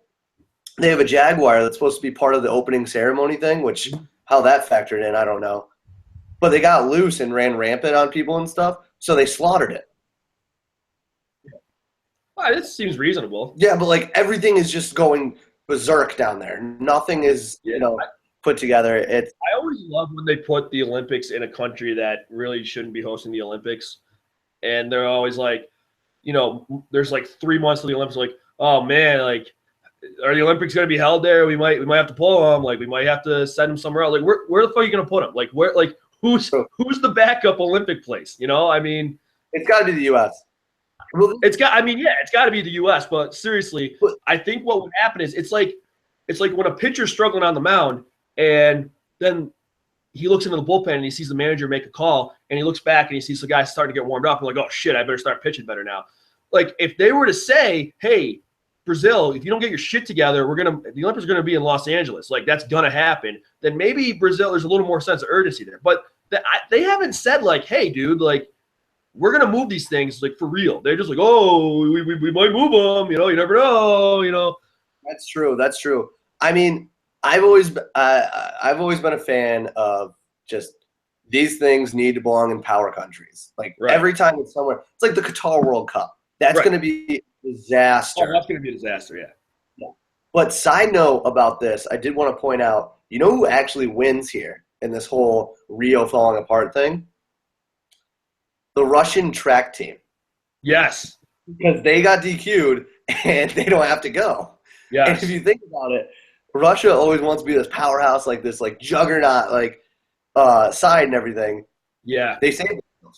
they have a Jaguar that's supposed to be part of the opening ceremony thing, which how that factored in, I don't know. But they got loose and ran rampant on people and stuff, so they slaughtered it. Well, this seems reasonable. Yeah, but like everything is just going berserk down there. Nothing is, put together. I always love when they put the Olympics in a country that really shouldn't be hosting the Olympics, and they're always like, there's like 3 months of the Olympics, like, oh man, like, are the Olympics going to be held there? We might have to pull them. Like, we might have to send them somewhere else. Like, where the fuck are you going to put them? Like, where? Like, who's the backup Olympic place? I mean, it's got to be the U.S. It's got to be the U.S. But seriously, I think what would happen is it's like when a pitcher's struggling on the mound, and then he looks into the bullpen and he sees the manager make a call, and he looks back and he sees the guy starting to get warmed up. And like, oh shit, I better start pitching better now. Like, if they were to say, hey, Brazil, if you don't get your shit together, the Olympics are gonna be in Los Angeles. Like, that's gonna happen. Then maybe Brazil, there's a little more sense of urgency there. But they haven't said like, hey, dude, like we're gonna move these things like for real. They're just like, oh, we might move them. You know, you never know. You know. That's true. That's true. I mean, I've always been a fan of just these things need to belong in power countries. Like every time it's somewhere, it's like the Qatar World Cup. That's going to be a disaster. Oh, that's going to be a disaster. Yeah. But side note about this, I did want to point out, you know who actually wins here in this whole Rio falling apart thing? The Russian track team. Yes. Because they got DQ'd and they don't have to go. Yes. And if you think about it, Russia always wants to be this powerhouse, like this like juggernaut, like side and everything. Yeah. They say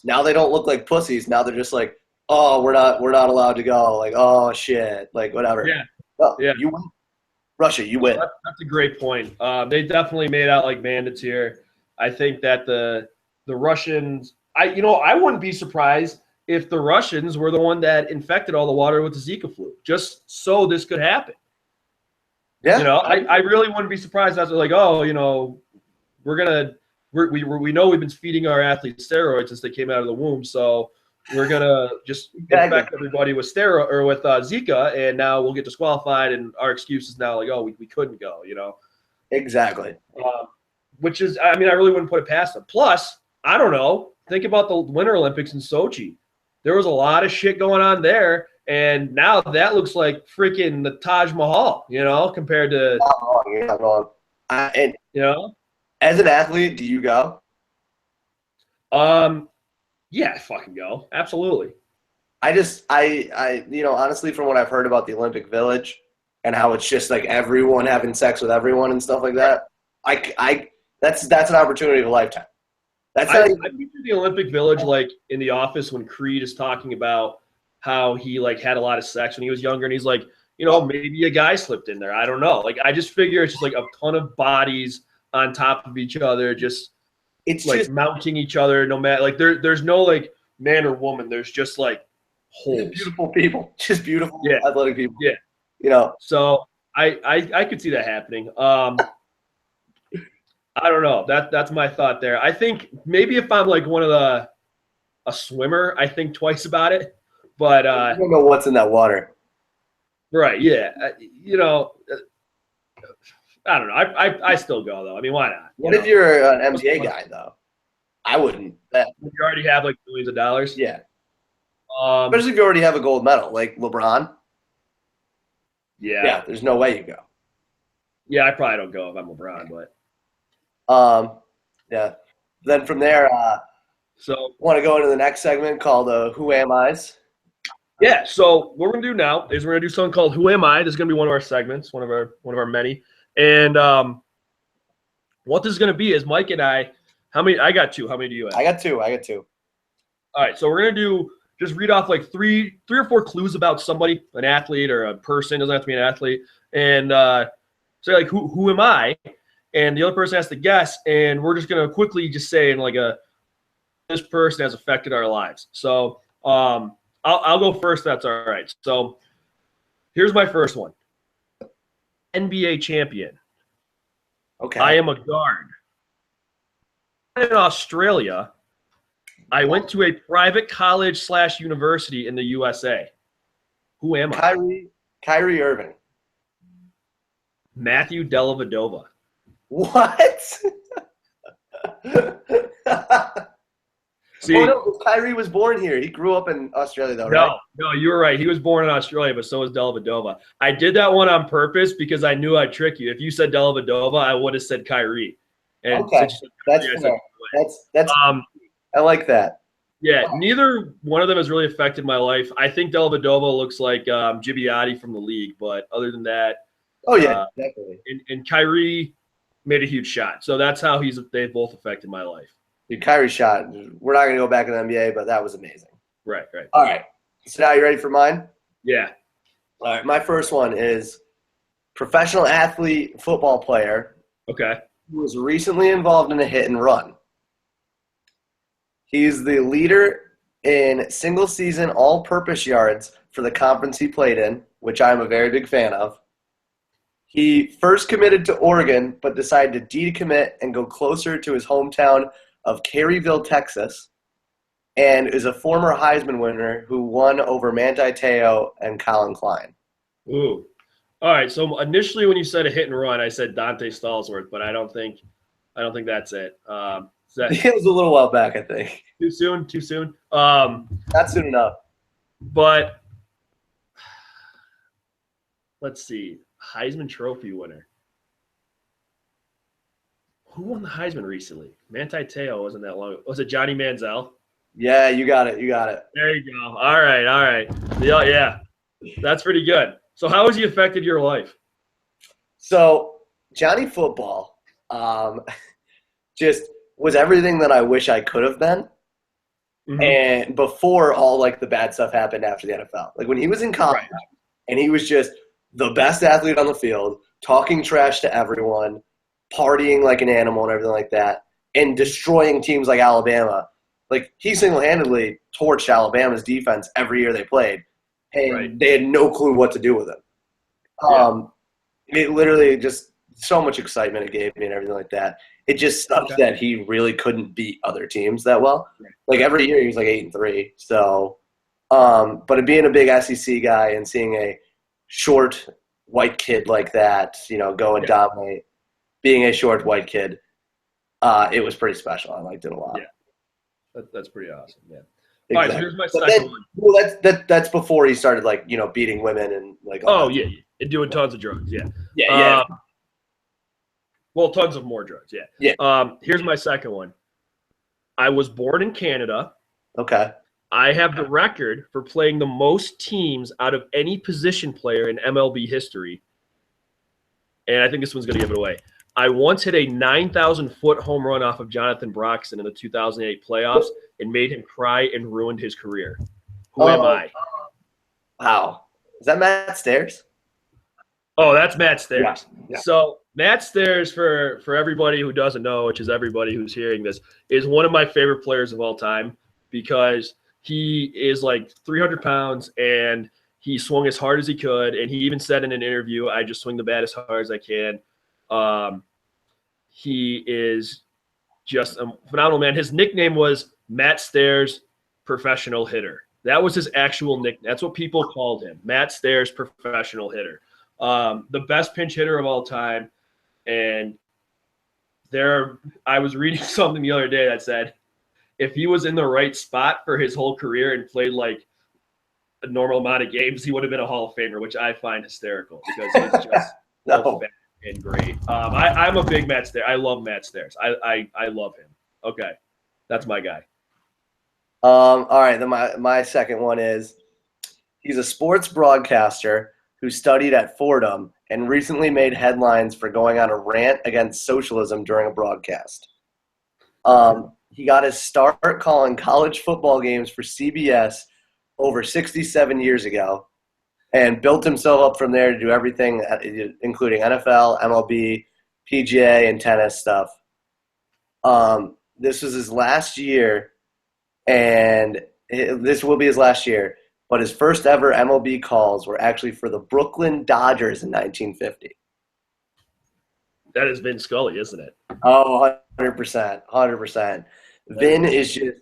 now they don't look like pussies. Now they're just like, oh, we're not allowed to go. Like, oh shit, like whatever. Yeah. Well, yeah. You win. Russia, you win. That's a great point. They definitely made out like bandits here. I think that the Russians, I wouldn't be surprised if the Russians were the one that infected all the water with the Zika flu, just so this could happen. Yeah. You know, I really wouldn't be surprised as like, oh, you know, we know we've been feeding our athletes steroids since they came out of the womb, so we're gonna just infect everybody with steroid or with Zika, and now we'll get disqualified, and our excuse is now like, oh, we couldn't go, you know. Exactly. Which is, I mean, I really wouldn't put it past them. Plus, I don't know. Think about the Winter Olympics in Sochi. There was a lot of shit going on there, and now that looks like freaking the Taj Mahal, you know, compared to. You're not wrong. And you know, as an athlete, do you go? Yeah, I fucking go. Absolutely. I honestly, from what I've heard about the Olympic Village and how it's just like everyone having sex with everyone and stuff like that, that's an opportunity of a lifetime. I picture the Olympic Village like in The Office when Creed is talking about how he like had a lot of sex when he was younger, and he's like, you know, maybe a guy slipped in there. I don't know. Like, I just figure it's just like a ton of bodies on top of each other, it's like just mounting each other. No matter like there's no like man or woman. There's just like holes. Beautiful people, just beautiful athletic people. Yeah, you know. So I could see that happening. I don't know. That's my thought there. I think maybe if I'm like a swimmer, I think twice about it. But I don't know what's in that water. Right. Yeah. You know, I don't know. I still go though. I mean, why not? What if you're an NBA guy though? I wouldn't. You already have like millions of dollars. Yeah. Especially if you already have a gold medal, like LeBron. Yeah. Yeah. There's no way you go. Yeah, I probably don't go if I'm LeBron, but. Yeah. Then from there, so want to go into the next segment called Who Am I's? Yeah. So what we're gonna do now is we're gonna do something called Who Am I? This is gonna be one of our segments, one of our many. And what this is gonna be is Mike and I. How many? I got two. How many do you have? I got two. All right. So we're gonna just read off like three or four clues about somebody, an athlete or a person. Doesn't have to be an athlete. And say like who am I? And the other person has to guess, and we're just gonna quickly just say in like this person has affected our lives. So I'll go first. That's all right. So here's my first one. NBA champion. Okay. I am a guard. In Australia, I went to a private college / university in the USA. Who am I? Kyrie Irving. Matthew Dellavedova. What? See, no, Kyrie was born here. He grew up in Australia, though, right? No, you were right. He was born in Australia, but so was Dellavedova. I did that one on purpose because I knew I'd trick you. If you said Dellavedova, I would have said Kyrie. And okay, that's I like that. Yeah, neither one of them has really affected my life. I think Dellavedova looks like Gibbiati from the league, but other than that, definitely. And Kyrie made a huge shot, so that's how they both affected my life. Dude, Kyrie shot. We're not going to go back in the NBA, but that was amazing. Right. All right. So now you ready for mine? Yeah. All right. My first one is professional athlete, football player. Okay. Who was recently involved in a hit and run. He's the leader in single-season all-purpose yards for the conference he played in, which I'm a very big fan of. He first committed to Oregon, but decided to decommit and go closer to his hometown of Caryville, Texas, and is a former Heisman winner who won over Manti Te'o and Colin Klein. Ooh. All right. So initially, when you said a hit and run, I said Dante Stallsworth, but I don't think that's it. Is that It was a little while back, I think. too soon? Too soon? Not soon enough. But let's see. Heisman Trophy winner. Who won the Heisman recently? Manti Te'o wasn't that long ago. Was it Johnny Manziel? Yeah, you got it. You got it. There you go. All right. Yeah. That's pretty good. So how has he affected your life? So Johnny Football just was everything that I wish I could have been. Mhm. And before all like the bad stuff happened after the NFL. Like when he was in college and he was just the best athlete on the field, talking trash to everyone, partying like an animal and everything like that, and destroying teams like Alabama. Like he single-handedly torched Alabama's defense every year they played. And they had no clue what to do with him. It literally just so much excitement it gave me and everything like that. It just sucks that he really couldn't beat other teams that well. Like every year he was like 8-3. So, but being a big SEC guy and seeing a short white kid like that, go and dominate, being a short white kid, it was pretty special. I liked it a lot. Yeah, that's pretty awesome. Yeah. Exactly. All right, so here's my second one. Well, that's before he started beating women and like. And doing tons of drugs. Yeah. Yeah. Well, tons of more drugs. Yeah. Yeah. Here's my second one. I was born in Canada. Okay. I have the record for playing the most teams out of any position player in MLB history. And I think this one's going to give it away. I once hit a 9,000-foot home run off of Jonathan Broxton in the 2008 playoffs and made him cry and ruined his career. Who am I? Wow. Is that Matt Stairs? Oh, that's Matt Stairs. Yeah. So Matt Stairs, for everybody who doesn't know, which is everybody who's hearing this, is one of my favorite players of all time because he is like 300 pounds and he swung as hard as he could. And he even said in an interview, I just swing the bat as hard as I can. He is just a phenomenal man. His nickname was Matt Stairs, professional hitter. That was his actual nickname. That's what people called him, Matt Stairs, professional hitter. The best pinch hitter of all time. And I was reading something the other day that said if he was in the right spot for his whole career and played like a normal amount of games, he would have been a Hall of Famer, which I find hysterical because he's just so fast and great. I'm a big Matt Stairs. I love Matt Stairs. I love him. Okay. That's my guy. All right. Then my second one is he's a sports broadcaster who studied at Fordham and recently made headlines for going on a rant against socialism during a broadcast. He got his start calling college football games for CBS over 67 years ago and built himself up from there to do everything, including NFL, MLB, PGA, and tennis stuff. This was his last year, and this will be his last year, but his first ever MLB calls were actually for the Brooklyn Dodgers in 1950. That is Vin Scully, isn't it? Oh, 100%. 100%. Vin is just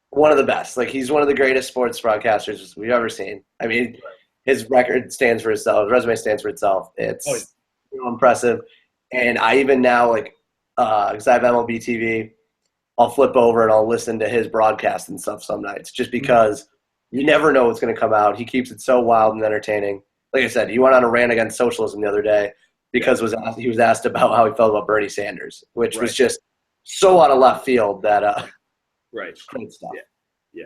one of the best. Like, he's one of the greatest sports broadcasters we've ever seen. I mean, his record stands for itself. His resume stands for itself. It's impressive. And I even now, because I have MLB TV, I'll flip over and I'll listen to his broadcast and stuff some nights just because you never know what's going to come out. He keeps it so wild and entertaining. Like I said, he went on a rant against socialism the other day because he was asked about how he felt about Bernie Sanders, which was just so out of left field that great stuff. Yeah.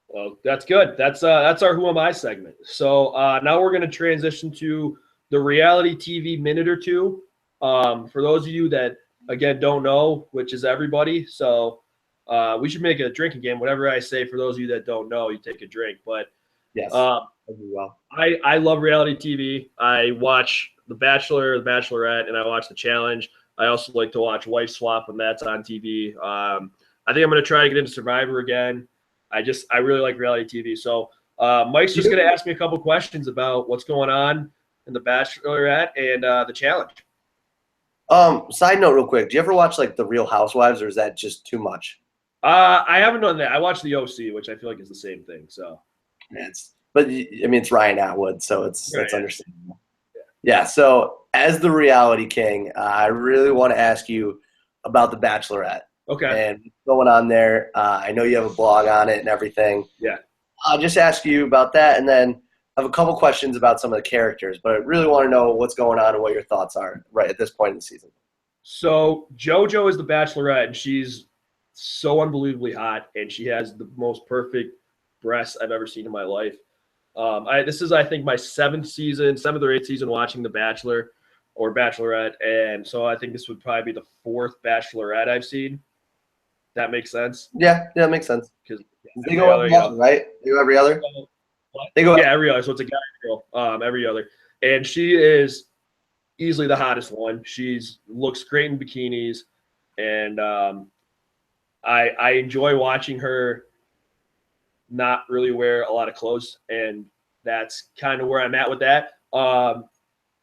Well, that's good. That's our Who Am I segment. So now we're going to transition to the reality TV minute or two. For those of you that, again, don't know, which is everybody. So we should make a drinking game. Whatever I say, for those of you that don't know, you take a drink. But yes, I love reality TV. I watch The Bachelor, The Bachelorette, and I watch The Challenge. I also like to watch Wife Swap when that's on TV. I think I'm going to try to get into Survivor again. I really like reality TV. So Mike's just going to ask me a couple questions about what's going on in The Bachelorette and The Challenge. Side note, real quick. Do you ever watch like The Real Housewives, or is that just too much? I haven't done that. I watched the OC, which I feel like is the same thing. So But I mean, it's Ryan Atwood, so it's Right, yeah. understandable. Yeah. So as the reality king, I really want to ask you about The Bachelorette Okay. and what's going on there. I know you have a blog on it and everything. Yeah. I'll just ask you about that, and then I have a couple questions about some of the characters. But I really want to know what's going on and what your thoughts are right at this point in the season. So JoJo is the Bachelorette, and she's so unbelievably hot, and she has the most perfect breasts I've ever seen in my life. This is, I think, my seventh or eighth season watching The Bachelor or Bachelorette, and so I think this would probably be the fourth Bachelorette I've seen. That makes sense. Yeah, that makes sense. Because They go every other, right? They go every other. They go. Yeah, every other. So it's a guy and girl. Every other, and she is easily the hottest one. She's looks great in bikinis, and I enjoy watching her not really wear a lot of clothes, and that's kind of where I'm at with that.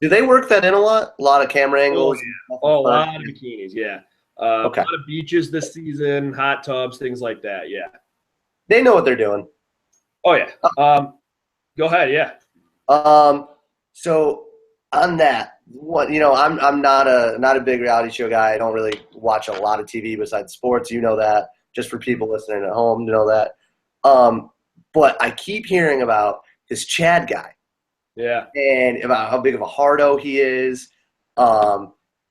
Do they work that in a lot? A lot of camera angles. A lot of bikinis, yeah. Okay. A lot of beaches this season, hot tubs, things like that. Yeah. They know what they're doing. Oh yeah. Go ahead. Yeah. So on that, I'm not a big reality show guy. I don't really watch a lot of TV besides sports. You know that. Just for people listening at home to know that. But I keep hearing about this Chad guy. Yeah. And about how big of a hardo he is.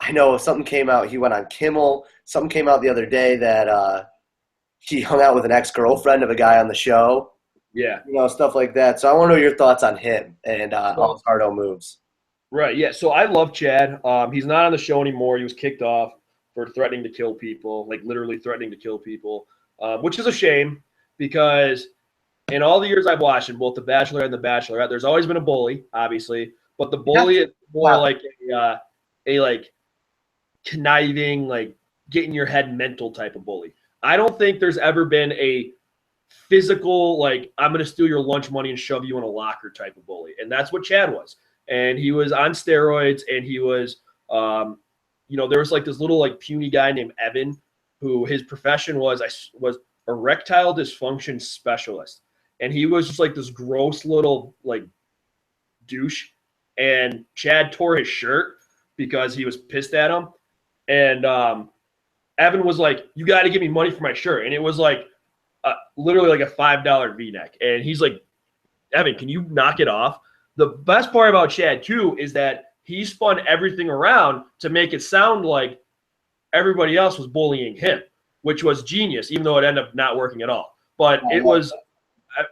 I know something came out. He went on Kimmel. Something came out the other day that he hung out with an ex-girlfriend of a guy on the show. Yeah. Stuff like that. So I want to know your thoughts on him and all his hardo moves. Right. Yeah. So I love Chad. He's not on the show anymore. He was kicked off for threatening to kill people, like literally threatening to kill people, which is a shame because in all the years I've watched in both The Bachelor and The Bachelorette, there's always been a bully, obviously, but the bully is more like a like conniving, like get in your head mental type of bully. I don't think there's ever been a physical, like I'm going to steal your lunch money and shove you in a locker type of bully. And that's what Chad was. And he was on steroids, and he was, there was like this little like puny guy named Evan, who his profession was erectile dysfunction specialist. And he was just like this gross little like douche. And Chad tore his shirt because he was pissed at him. And Evan was like, "You got to give me money for my shirt." And it was like literally like a $5 V-neck. And he's like, "Evan, can you knock it off?" The best part about Chad, too, is that he spun everything around to make it sound like everybody else was bullying him, which was genius, even though it ended up not working at all. But it was –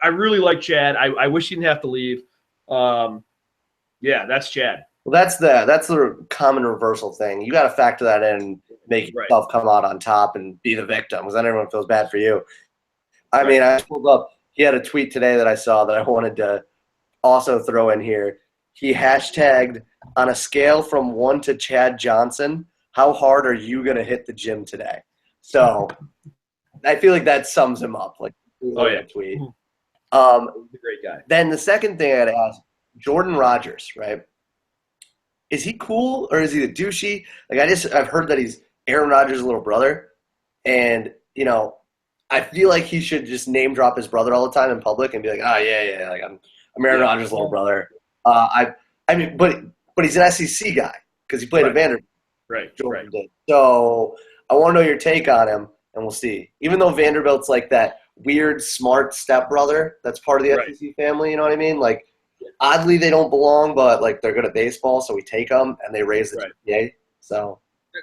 I really like Chad. I wish he didn't have to leave. Yeah, that's Chad. Well, that's the common reversal thing. You got to factor that in and make yourself come out on top and be the victim, because then everyone feels bad for you. I mean, I pulled up – he had a tweet today that I saw that I wanted to also throw in here. He hashtagged, "On a scale from 1 to Chad Johnson, how hard are you going to hit the gym today?" So I feel like that sums him up. Like, tweet. He's a great guy. Then the second thing I got to ask, Jordan Rodgers, right? Is he cool or is he a douchey? Like I've heard that he's Aaron Rodgers' little brother, and I feel like he should just name drop his brother all the time in public and be like, "Oh yeah, like I'm Aaron Rodgers' little brother." But he's an SEC guy because he played at Vanderbilt. Right. Jordan did. So I want to know your take on him, and we'll see. Even though Vanderbilt's like that weird, smart stepbrother that's part of the SEC family, you know what I mean? Like, oddly, they don't belong, but like they're good at baseball, so we take them and they raise the GPA. So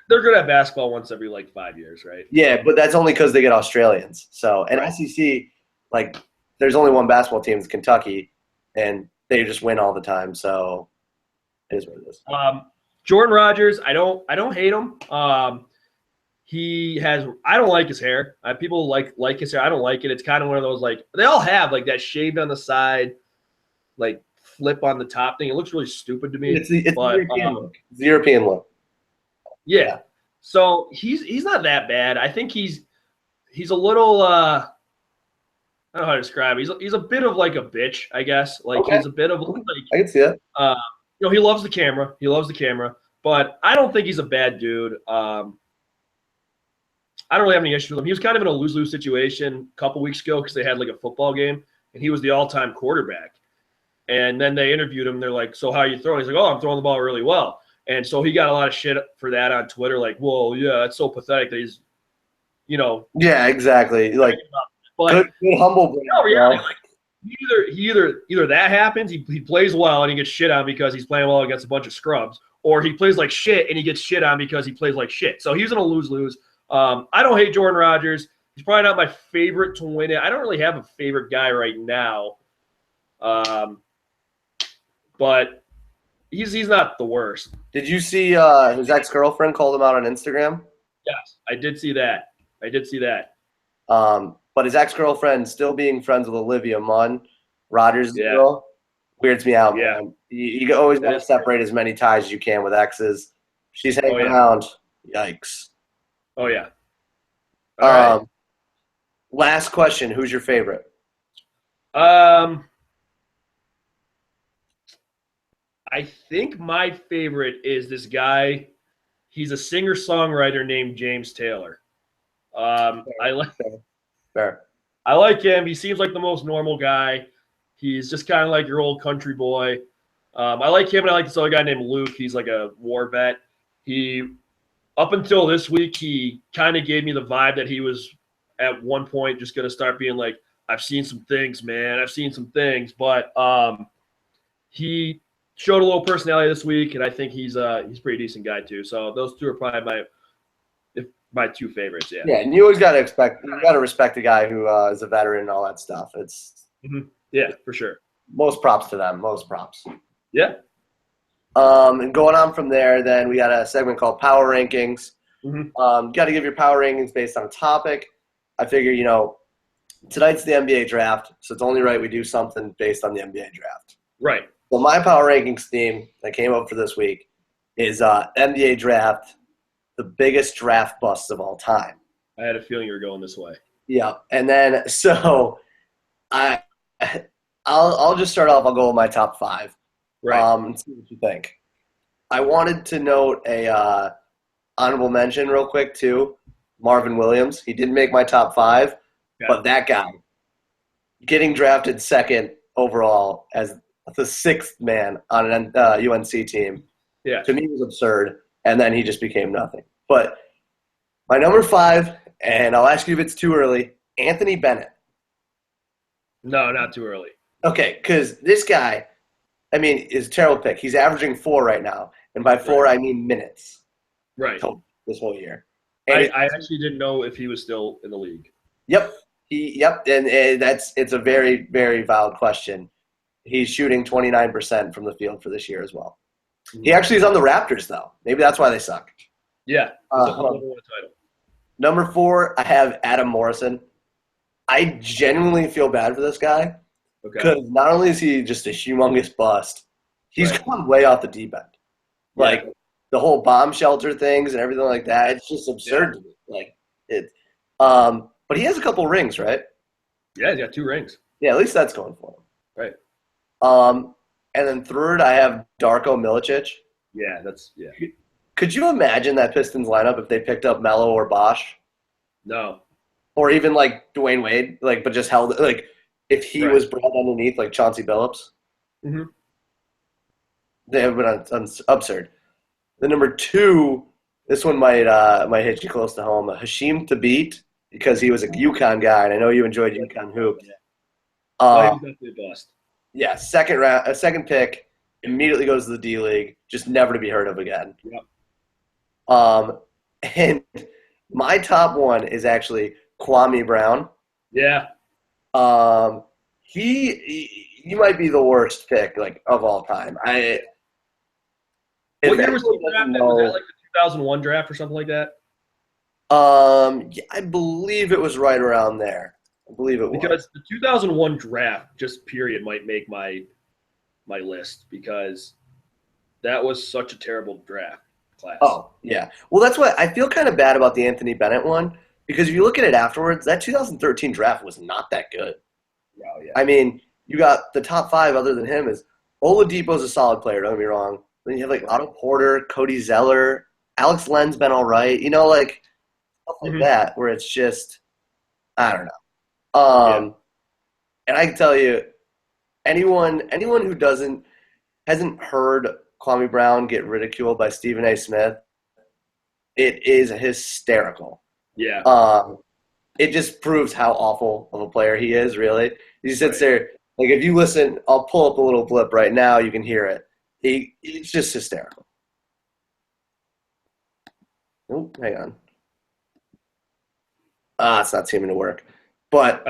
they're good at basketball once every like 5 years, right? Yeah, but that's only because they get Australians. So and SEC, like, there's only one basketball team, it's Kentucky, and they just win all the time. So it is what it is. Jordan Rodgers, I don't hate him. I don't like his hair. People like his hair. I don't like it. It's kind of one of those, like, they all have like that shaved on the side, like flip on the top thing. It looks really stupid to me. It's the European look. It's the European look. Yeah. So he's not that bad. I think he's a little I don't know how to describe it. He's a bit of like a bitch, I guess. Like he's a bit of like I can see that. he loves the camera. He loves the camera. but I don't think he's a bad dude. I don't really have any issues with him. He was kind of in a lose-lose situation a couple weeks ago because they had like a football game, and he was the all-time quarterback. And then they interviewed him. They're like, "So how are you throwing?" He's like, "Oh, I'm throwing the ball really well." And so he got a lot of shit for that on Twitter. Like, "Well, yeah, it's so pathetic that he's, you know." Yeah, exactly. Like, but good humble. no, reality, like, either that happens, he plays well and he gets shit on because he's playing well against a bunch of scrubs, or he plays like shit and he gets shit on because he plays like shit. So he's in a lose-lose. I don't hate Jordan Rodgers. He's probably not my favorite to win it. I don't really have a favorite guy right now. But he's not the worst. Did you see his ex-girlfriend called him out on Instagram? Yes, I did see that. But his ex-girlfriend still being friends with Olivia Munn, Rodgers' girl, weirds me out, man. You always got to separate as many ties as you can with exes. She's hanging around. Yikes. Oh, yeah. All right. Last question. Who's your favorite? I think my favorite is this guy. He's a singer-songwriter named James Taylor. I like him. He seems like the most normal guy. He's just kind of like your old country boy. I like him, and I like this other guy named Luke. He's like a war vet. Up until this week, he kind of gave me the vibe that he was at one point just going to start being like, "I've seen some things, man. I've seen some things." But he showed a little personality this week, and I think he's a pretty decent guy too. So those two are probably my two favorites. Yeah. Yeah, and you always got to respect a guy who is a veteran and all that stuff. It's yeah, for sure. Most props to them. Most props. Yeah. And going on from there, then we got a segment called Power Rankings. Got to give your power rankings based on a topic. I figure, tonight's the NBA draft, so it's only right we do something based on the NBA draft. Right. Well, my power rankings theme that came up for this week is NBA draft, the biggest draft busts of all time. I had a feeling you were going this way. Yeah, and then so I'll just start off. I'll go with my top five. Right. And see what you think. I wanted to note a honorable mention real quick too. Marvin Williams. He didn't make my top five, but that guy getting drafted second overall as the sixth man on an UNC team, to me was absurd. And then he just became nothing. But my number five, and I'll ask you if it's too early, Anthony Bennett. No, not too early. Okay, because this guy, is a terrible pick. He's averaging 4 right now. And by 4, I mean minutes. Right. This whole year. And I actually didn't know if he was still in the league. Yep. And it's a very, very valid question. He's shooting 29% from the field for this year as well. He actually is on the Raptors, though. Maybe that's why they suck. Yeah. Title. Number 4, I have Adam Morrison. I genuinely feel bad for this guy. Because not only is he just a humongous bust, he's gone way off the deep end. Like, the whole bomb shelter things and everything like that, it's just absurd to me. Like, but he has a couple rings, right? Yeah, he's got 2 rings. Yeah, at least that's going for him. Right. And then third, I have Darko Milicic. Yeah, Could you imagine that Pistons lineup if they picked up Melo or Bosh? No. Or even like Dwayne Wade, but just held like if he was brought underneath like Chauncey Billups. Mm-hmm. They have been absurd. The number 2, this one might hit you close to home. Hasheem Thabeet, because he was a UConn guy, and I know you enjoyed UConn hoops. He was definitely a bust. Yeah, second pick, immediately goes to the D League, just never to be heard of again. Yep. And my top one is actually Kwame Brown. Yeah. He might be the worst pick of all time. What year was he drafted? Was that like the 2001 draft or something like that? Yeah, I believe it was right around there. I believe it was. Because the 2001 draft, just period, might make my list because that was such a terrible draft class. Oh, yeah. Well, that's why I feel kind of bad about the Anthony Bennett one because if you look at it afterwards, that 2013 draft was not that good. Oh, yeah. You got the top 5 other than him is Oladipo's a solid player, don't get me wrong. Then you have like Otto Porter, Cody Zeller, Alex Len's been all right. You know, like stuff like that, where it's just, I don't know. And I can tell you, anyone who hasn't heard Kwame Brown get ridiculed by Stephen A. Smith, it is hysterical. Yeah. It just proves how awful of a player he is, really. He sits there, like if you listen, I'll pull up a little blip right now, you can hear it. It's just hysterical. Oh, hang on. It's not seeming to work. But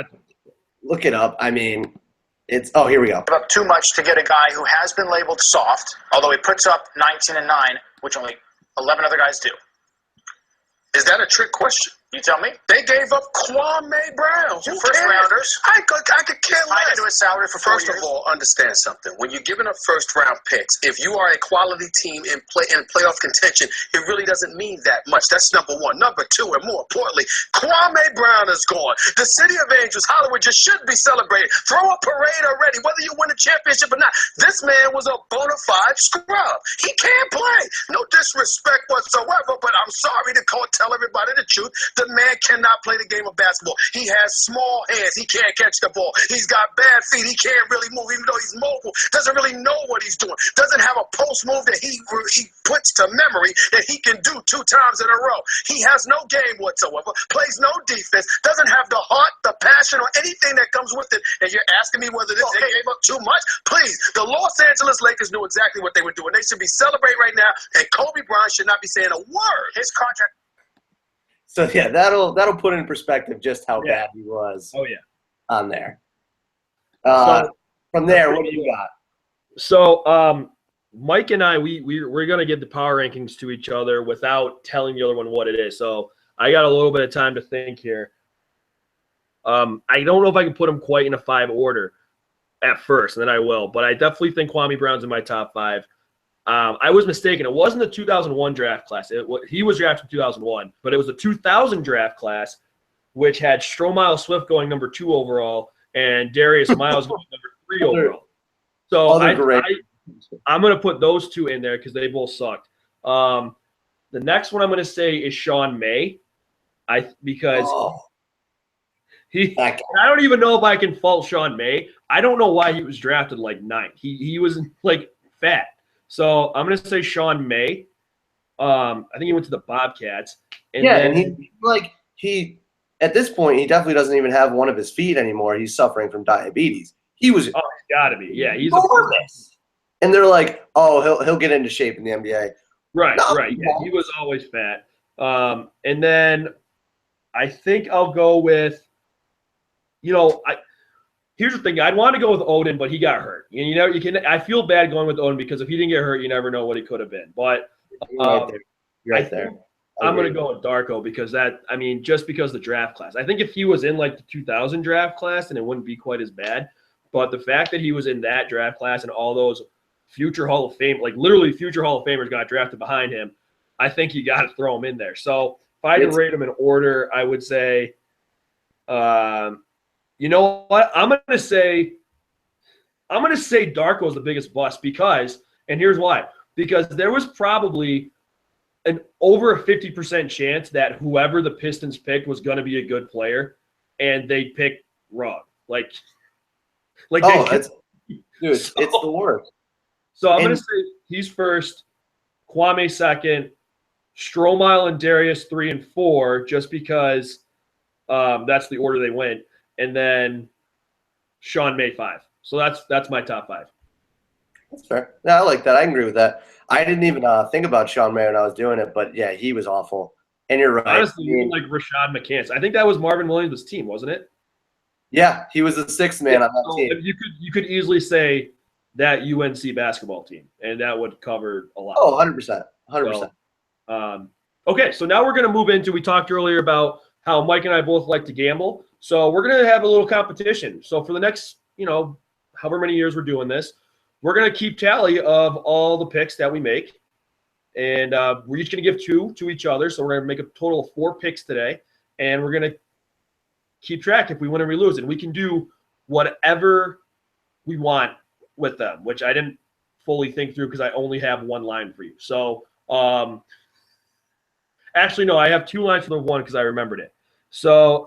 look it up. I mean, here we go. Up too much to get a guy who has been labeled soft, although he puts up 19 and 9, which only 11 other guys do. Is that a trick question? You tell me. They gave up Kwame Brown. Two first rounders. I could care less. Into his salary for 4 years. First of all, understand something. When you're giving up first round picks, if you are a quality team in playoff contention, it really doesn't mean that much. That's number one. Number two, and more importantly, Kwame Brown is gone. The City of Angels, Hollywood, just should be celebrated. Throw a parade already, whether you win a championship or not. This man was a bona fide scrub. He can't play. No disrespect whatsoever, but I'm sorry to tell everybody the truth. The man cannot play the game of basketball. He has small hands. He can't catch the ball. He's got bad feet. He can't really move, even though he's mobile. Doesn't really know what he's doing. Doesn't have a post move that he puts to memory that he can do 2 times in a row. He has no game whatsoever. Plays no defense. Doesn't have the heart, the passion, or anything that comes with it. And you're asking me whether they gave up too much? Please, the Los Angeles Lakers knew exactly what they were doing. They should be celebrating right now, and Kobe Bryant should not be saying a word. His contract. So yeah, that'll put in perspective just how bad he was. Oh yeah, on there. From there, what do you got? So Mike and I, we're gonna give the power rankings to each other without telling the other one what it is. So I got a little bit of time to think here. I don't know if I can put them quite in a 5 order at first, and then I will. But I definitely think Kwame Brown's in my top 5. I was mistaken. It wasn't the 2001 draft class. He was drafted in 2001, but it was the 2000 draft class, which had Stromile Swift going number 2 overall and Darius Miles going number 3 overall. So I'm going to put those 2 in there because they both sucked. The next one I'm going to say is Sean May, because I don't even know if I can fault Sean May. I don't know why he was drafted like 9th. He was like fat. So I'm going to say Sean May. I think he went to the Bobcats. And he at this point, he definitely doesn't even have one of his feet anymore. He's suffering from diabetes. He was. Oh, he's got to be. Yeah, he's enormous. And they're like, oh, he'll get into shape in the NBA. Right. Yeah, he was always fat. And then I think I'll go with, here's the thing. I'd want to go with Odin, but he got hurt. I feel bad going with Odin because if he didn't get hurt, you never know what he could have been. But You're right there. I'm going to go with Darko because just because the draft class. I think if he was in like the 2000 draft class, then it wouldn't be quite as bad. But the fact that he was in that draft class and all those future Hall of Fame, like literally future Hall of Famers got drafted behind him, I think you got to throw him in there. So if I had to rate him in order, I would say, you know what? I'm gonna say Darko is the biggest bust because, and here's why. Because there was probably an over a 50% chance that whoever the Pistons picked was gonna be a good player, and they picked wrong. It's the worst. So I'm gonna say he's first, Kwame second, Stromile and Darius 3 and 4, just because that's the order they went. And then Sean May 5. So that's my top 5. That's fair. No, I like that. I agree with that. I didn't even think about Sean May when I was doing it, but yeah, he was awful. And you're right. Honestly, even like Rashad McCants. I think that was Marvin Williams' team, wasn't it? Yeah, he was the 6th man on that team. You could easily say that UNC basketball team, and that would cover a lot. Oh, 100%. 100%. So, okay, so now we're going to move into, we talked earlier about how Mike and I both like to gamble. So we're going to have a little competition. So for the next, however many years we're doing this, we're going to keep tally of all the picks that we make. And we're each going to give 2 to each other. So we're going to make a total of 4 picks today. And we're going to keep track if we win or we lose. And we can do whatever we want with them, which I didn't fully think through because I only have one line for you. So actually, no, I have two lines for the one because I remembered it. So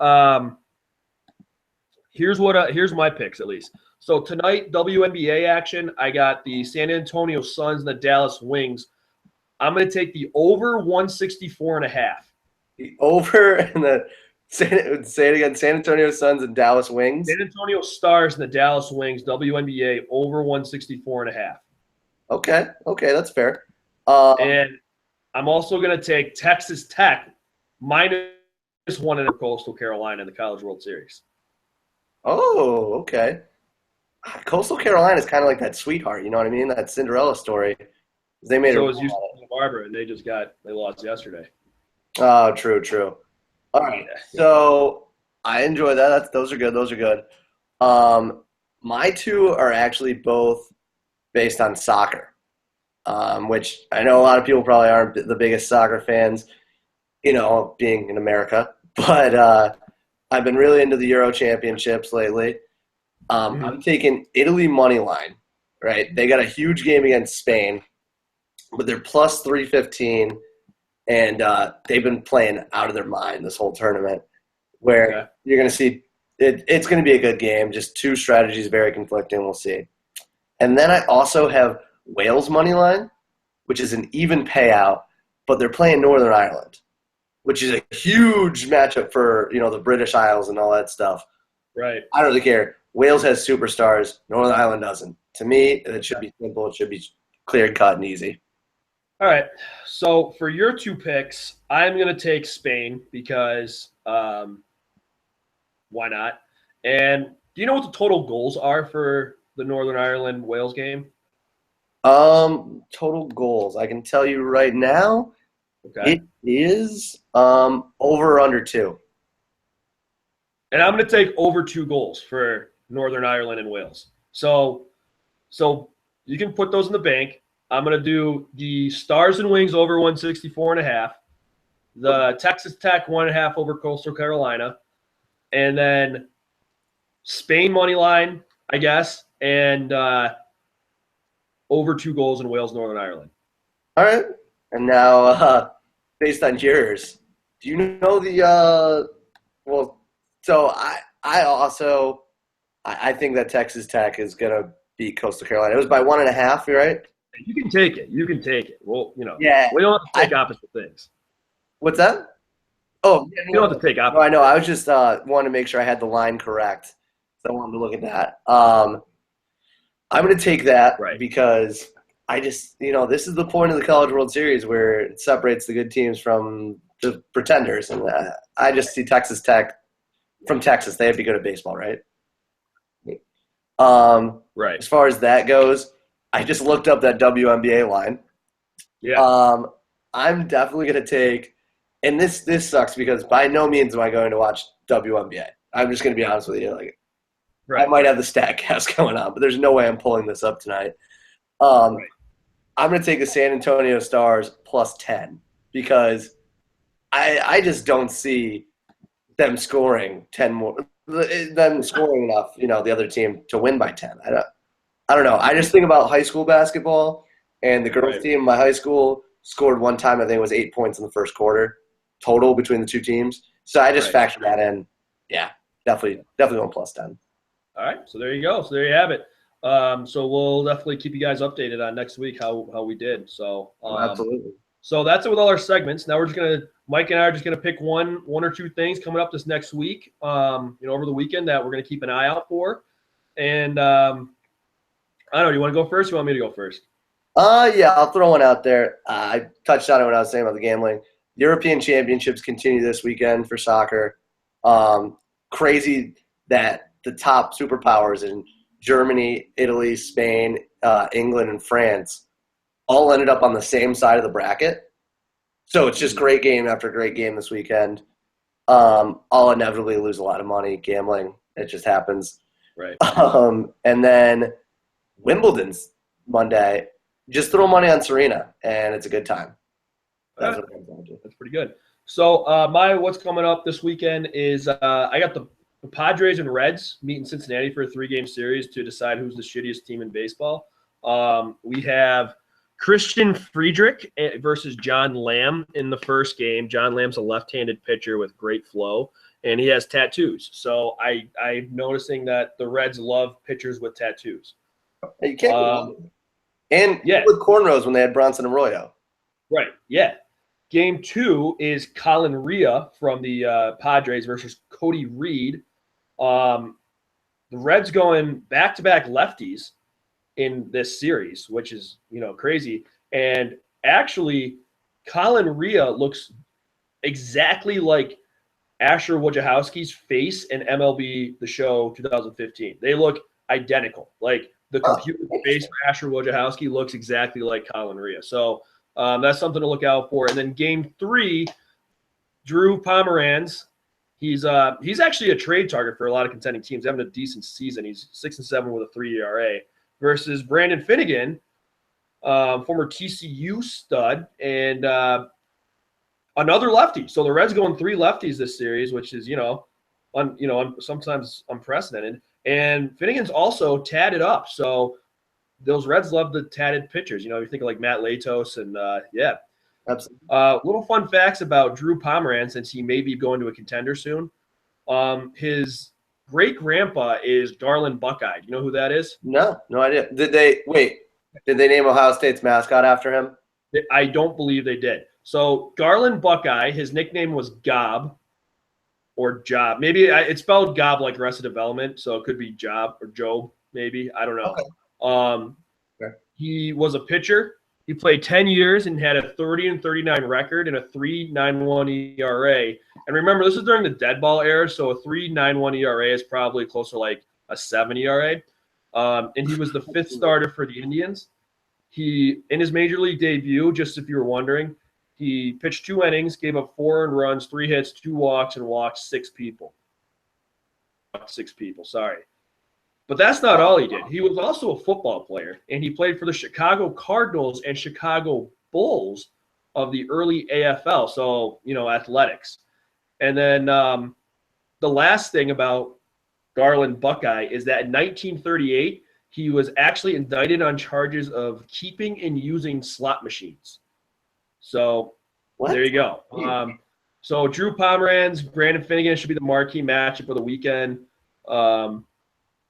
here's my picks at least. So tonight, WNBA action, I got the San Antonio Suns and the Dallas Wings. I'm going to take the over 164.5. The over and the say it again, San Antonio Suns and Dallas Wings. San Antonio Stars and the Dallas Wings, WNBA over 164.5. Okay, that's fair. And I'm also going to take Texas Tech -1 in Coastal Carolina in the College World Series. Oh, okay. Coastal Carolina is kind of like that sweetheart, you know what I mean? That Cinderella story. They made So it. is UC Barbara, and they lost yesterday. Oh, true. All right, so I enjoy that. Those are good. My two are actually both based on soccer, which I know a lot of people probably aren't the biggest soccer fans, you know, being in America. But I've been really into the Euro Championships lately. I'm taking Italy money line, right? They got a huge game against Spain, but they're plus 315, and they've been playing out of their mind this whole tournament, where you're going to see it's going to be a good game, just two strategies very conflicting. We'll see. And then I also have Wales money line, which is an even payout, but they're playing Northern Ireland, which is a huge matchup for, you know, the British Isles and all that stuff. Right. I don't really care. Wales has superstars. Northern Ireland doesn't. To me, it should be simple. It should be clear cut and easy. All right. So for your two picks, I'm going to take Spain because why not? And do you know what the total goals are for the Northern Ireland Wales game? Total goals. I can tell you right now, Okay. it is over or under 2. And I'm going to take over 2 goals for Northern Ireland and Wales. So you can put those in the bank. I'm going to do the Stars and Wings over 164.5, the Texas Tech 1.5 over Coastal Carolina, and then Spain money line, I guess, and over 2 goals in Wales, Northern Ireland. All right. And now, based on yours, do you know the well? So I think that Texas Tech is gonna beat Coastal Carolina. It was by 1.5, right? You can take it. Well, you know, Yeah. we don't have to take opposite things. What's that? Oh, yeah, You don't have to take opposite. no, I know. I was just wanting to make sure I had the line correct. So I wanted to look at that. I'm going to take that because I just, you know, this is the point of the College World Series where it separates the good teams from the pretenders. And I just see Texas Tech from Texas. They'd be good at baseball, right? Right. As far as that goes, I just looked up that WNBA line. Yeah. I'm definitely going to take, and this sucks because by no means am I going to watch WNBA. I'm just going to be honest with you. Like, I might have the StatCast going on, but there's no way I'm pulling this up tonight. I'm going to take the San Antonio Stars plus 10 because I just don't see them scoring 10 more, them scoring enough, you know, the other team to win by 10. I don't know. I just think about high school basketball, and the girls team in my high school scored one time. I think it was 8 points in the first quarter total between the two teams. So I just factor that in. Yeah, definitely going plus 10. All right, so there you go. So there you have it. So we'll definitely keep you guys updated on next week how we did. So Absolutely. So that's it with all our segments. Now we're just gonna Mike and I are just gonna pick one or two things coming up this next week. Over the weekend that we're gonna keep an eye out for. And I don't know. Do you want to go first? Or you want me to go first? Yeah, I'll throw one out there. I touched on it when I was saying about the gambling. European Championships continue this weekend for soccer. Crazy that the top superpowers in Germany, Italy, Spain, England, and France all ended up on the same side of the bracket. So it's just great game after great game this weekend. I'll inevitably lose a lot of money gambling. It just happens. Right. And then Wimbledon's Monday. Just throw money on Serena, and it's a good time. That's what I'm going to do. That's pretty good. So what's coming up this weekend is I got the Padres and Reds meet in Cincinnati for a 3-game series to decide who's the shittiest team in baseball. We have Christian Friedrich versus John Lamb in the first game. John Lamb's a left-handed pitcher with great flow, and he has tattoos. So I'm noticing that the Reds love pitchers with tattoos. You can't go wrong with it. And with cornrows when they had Bronson Arroyo. Right, yeah. Game 2 is Colin Ria from the Padres versus Cody Reed. The Reds going back-to-back lefties in this series, which is, crazy. And actually, Colin Ria looks exactly like Asher Wojciechowski's face in MLB The Show 2015. They look identical. Like the computer face for Asher Wojciechowski looks exactly like Colin Ria. So that's something to look out for. And then game 3, Drew Pomeranz. He's actually a trade target for a lot of contending teams. Having a decent season. He's 6-7 with a 3 ERA. Versus Brandon Finnegan, former TCU stud, and another lefty. So the Reds going 3 lefties this series, which is sometimes unprecedented. And Finnegan's also tatted up. So those Reds love the tatted pitchers. You're thinking like Matt Latos and yeah. Absolutely. Little fun facts about Drew Pomeranz, since he may be going to a contender soon. His great grandpa is Garland Buckeye. Do you know who that is? No idea. Did they name Ohio State's mascot after him? I don't believe they did. So Garland Buckeye, his nickname was Gob or Job. Maybe it's spelled Gob like Arrested Development, so it could be Job or Job, maybe. I don't know. Okay. He was a pitcher. He played 10 years and had a 30-39 record and a 3.91 ERA. And remember, this is during the dead ball era, so a 3.91 ERA is probably closer to like a 7 ERA. And he was the 5th starter for the Indians. In his major league debut, just if you were wondering, he pitched 2 innings, gave up 4 earned runs, 3 hits, 2 walks, and walked 6 people. Sorry. But that's not all he did. He was also a football player, and he played for the Chicago Cardinals and Chicago Bulls of the early AFL, so, athletics. And then the last thing about Garland Buckeye is that in 1938, he was actually indicted on charges of keeping and using slot machines. So there you go. So Drew Pomeranz, Brandon Finnegan should be the marquee matchup of the weekend.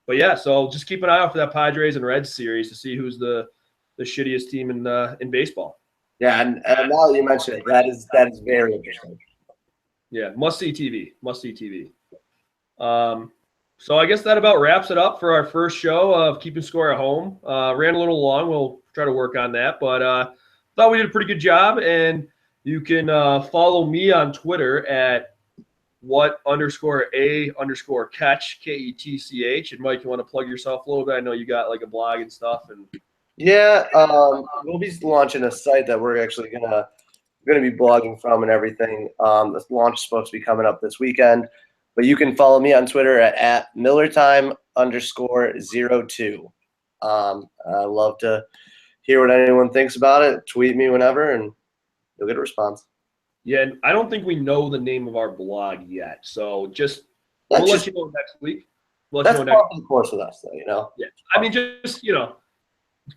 But yeah, so just keep an eye out for that Padres and Reds series to see who's the shittiest team in baseball. Yeah, and now that you mentioned it, that is very interesting. Yeah, must see TV. So I guess that about wraps it up for our first show of Keeping Score at Home. Ran a little long. We'll try to work on that, but thought we did a pretty good job. And you can follow me on Twitter at @what_a_catch KETCH. And Mike, you want to plug yourself a little bit? I know you got like a blog and stuff. And yeah, we'll be launching a site that we're actually gonna be blogging from and everything. The launch is supposed to be coming up this weekend, but you can follow me on Twitter at MillerTime_02. I love to hear what anyone thinks about it. Tweet me whenever, and you'll get a response. Yeah, and I don't think we know the name of our blog yet, so we'll let you know next week. That's part of the course with us, though. Yeah, I mean, just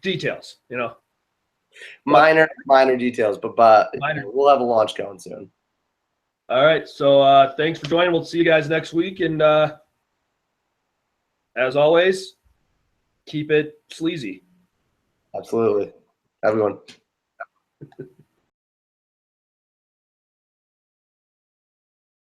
details. Minor details, but we'll have a launch going soon. All right, so thanks for joining. We'll see you guys next week, and as always, keep it sleazy. Absolutely, everyone.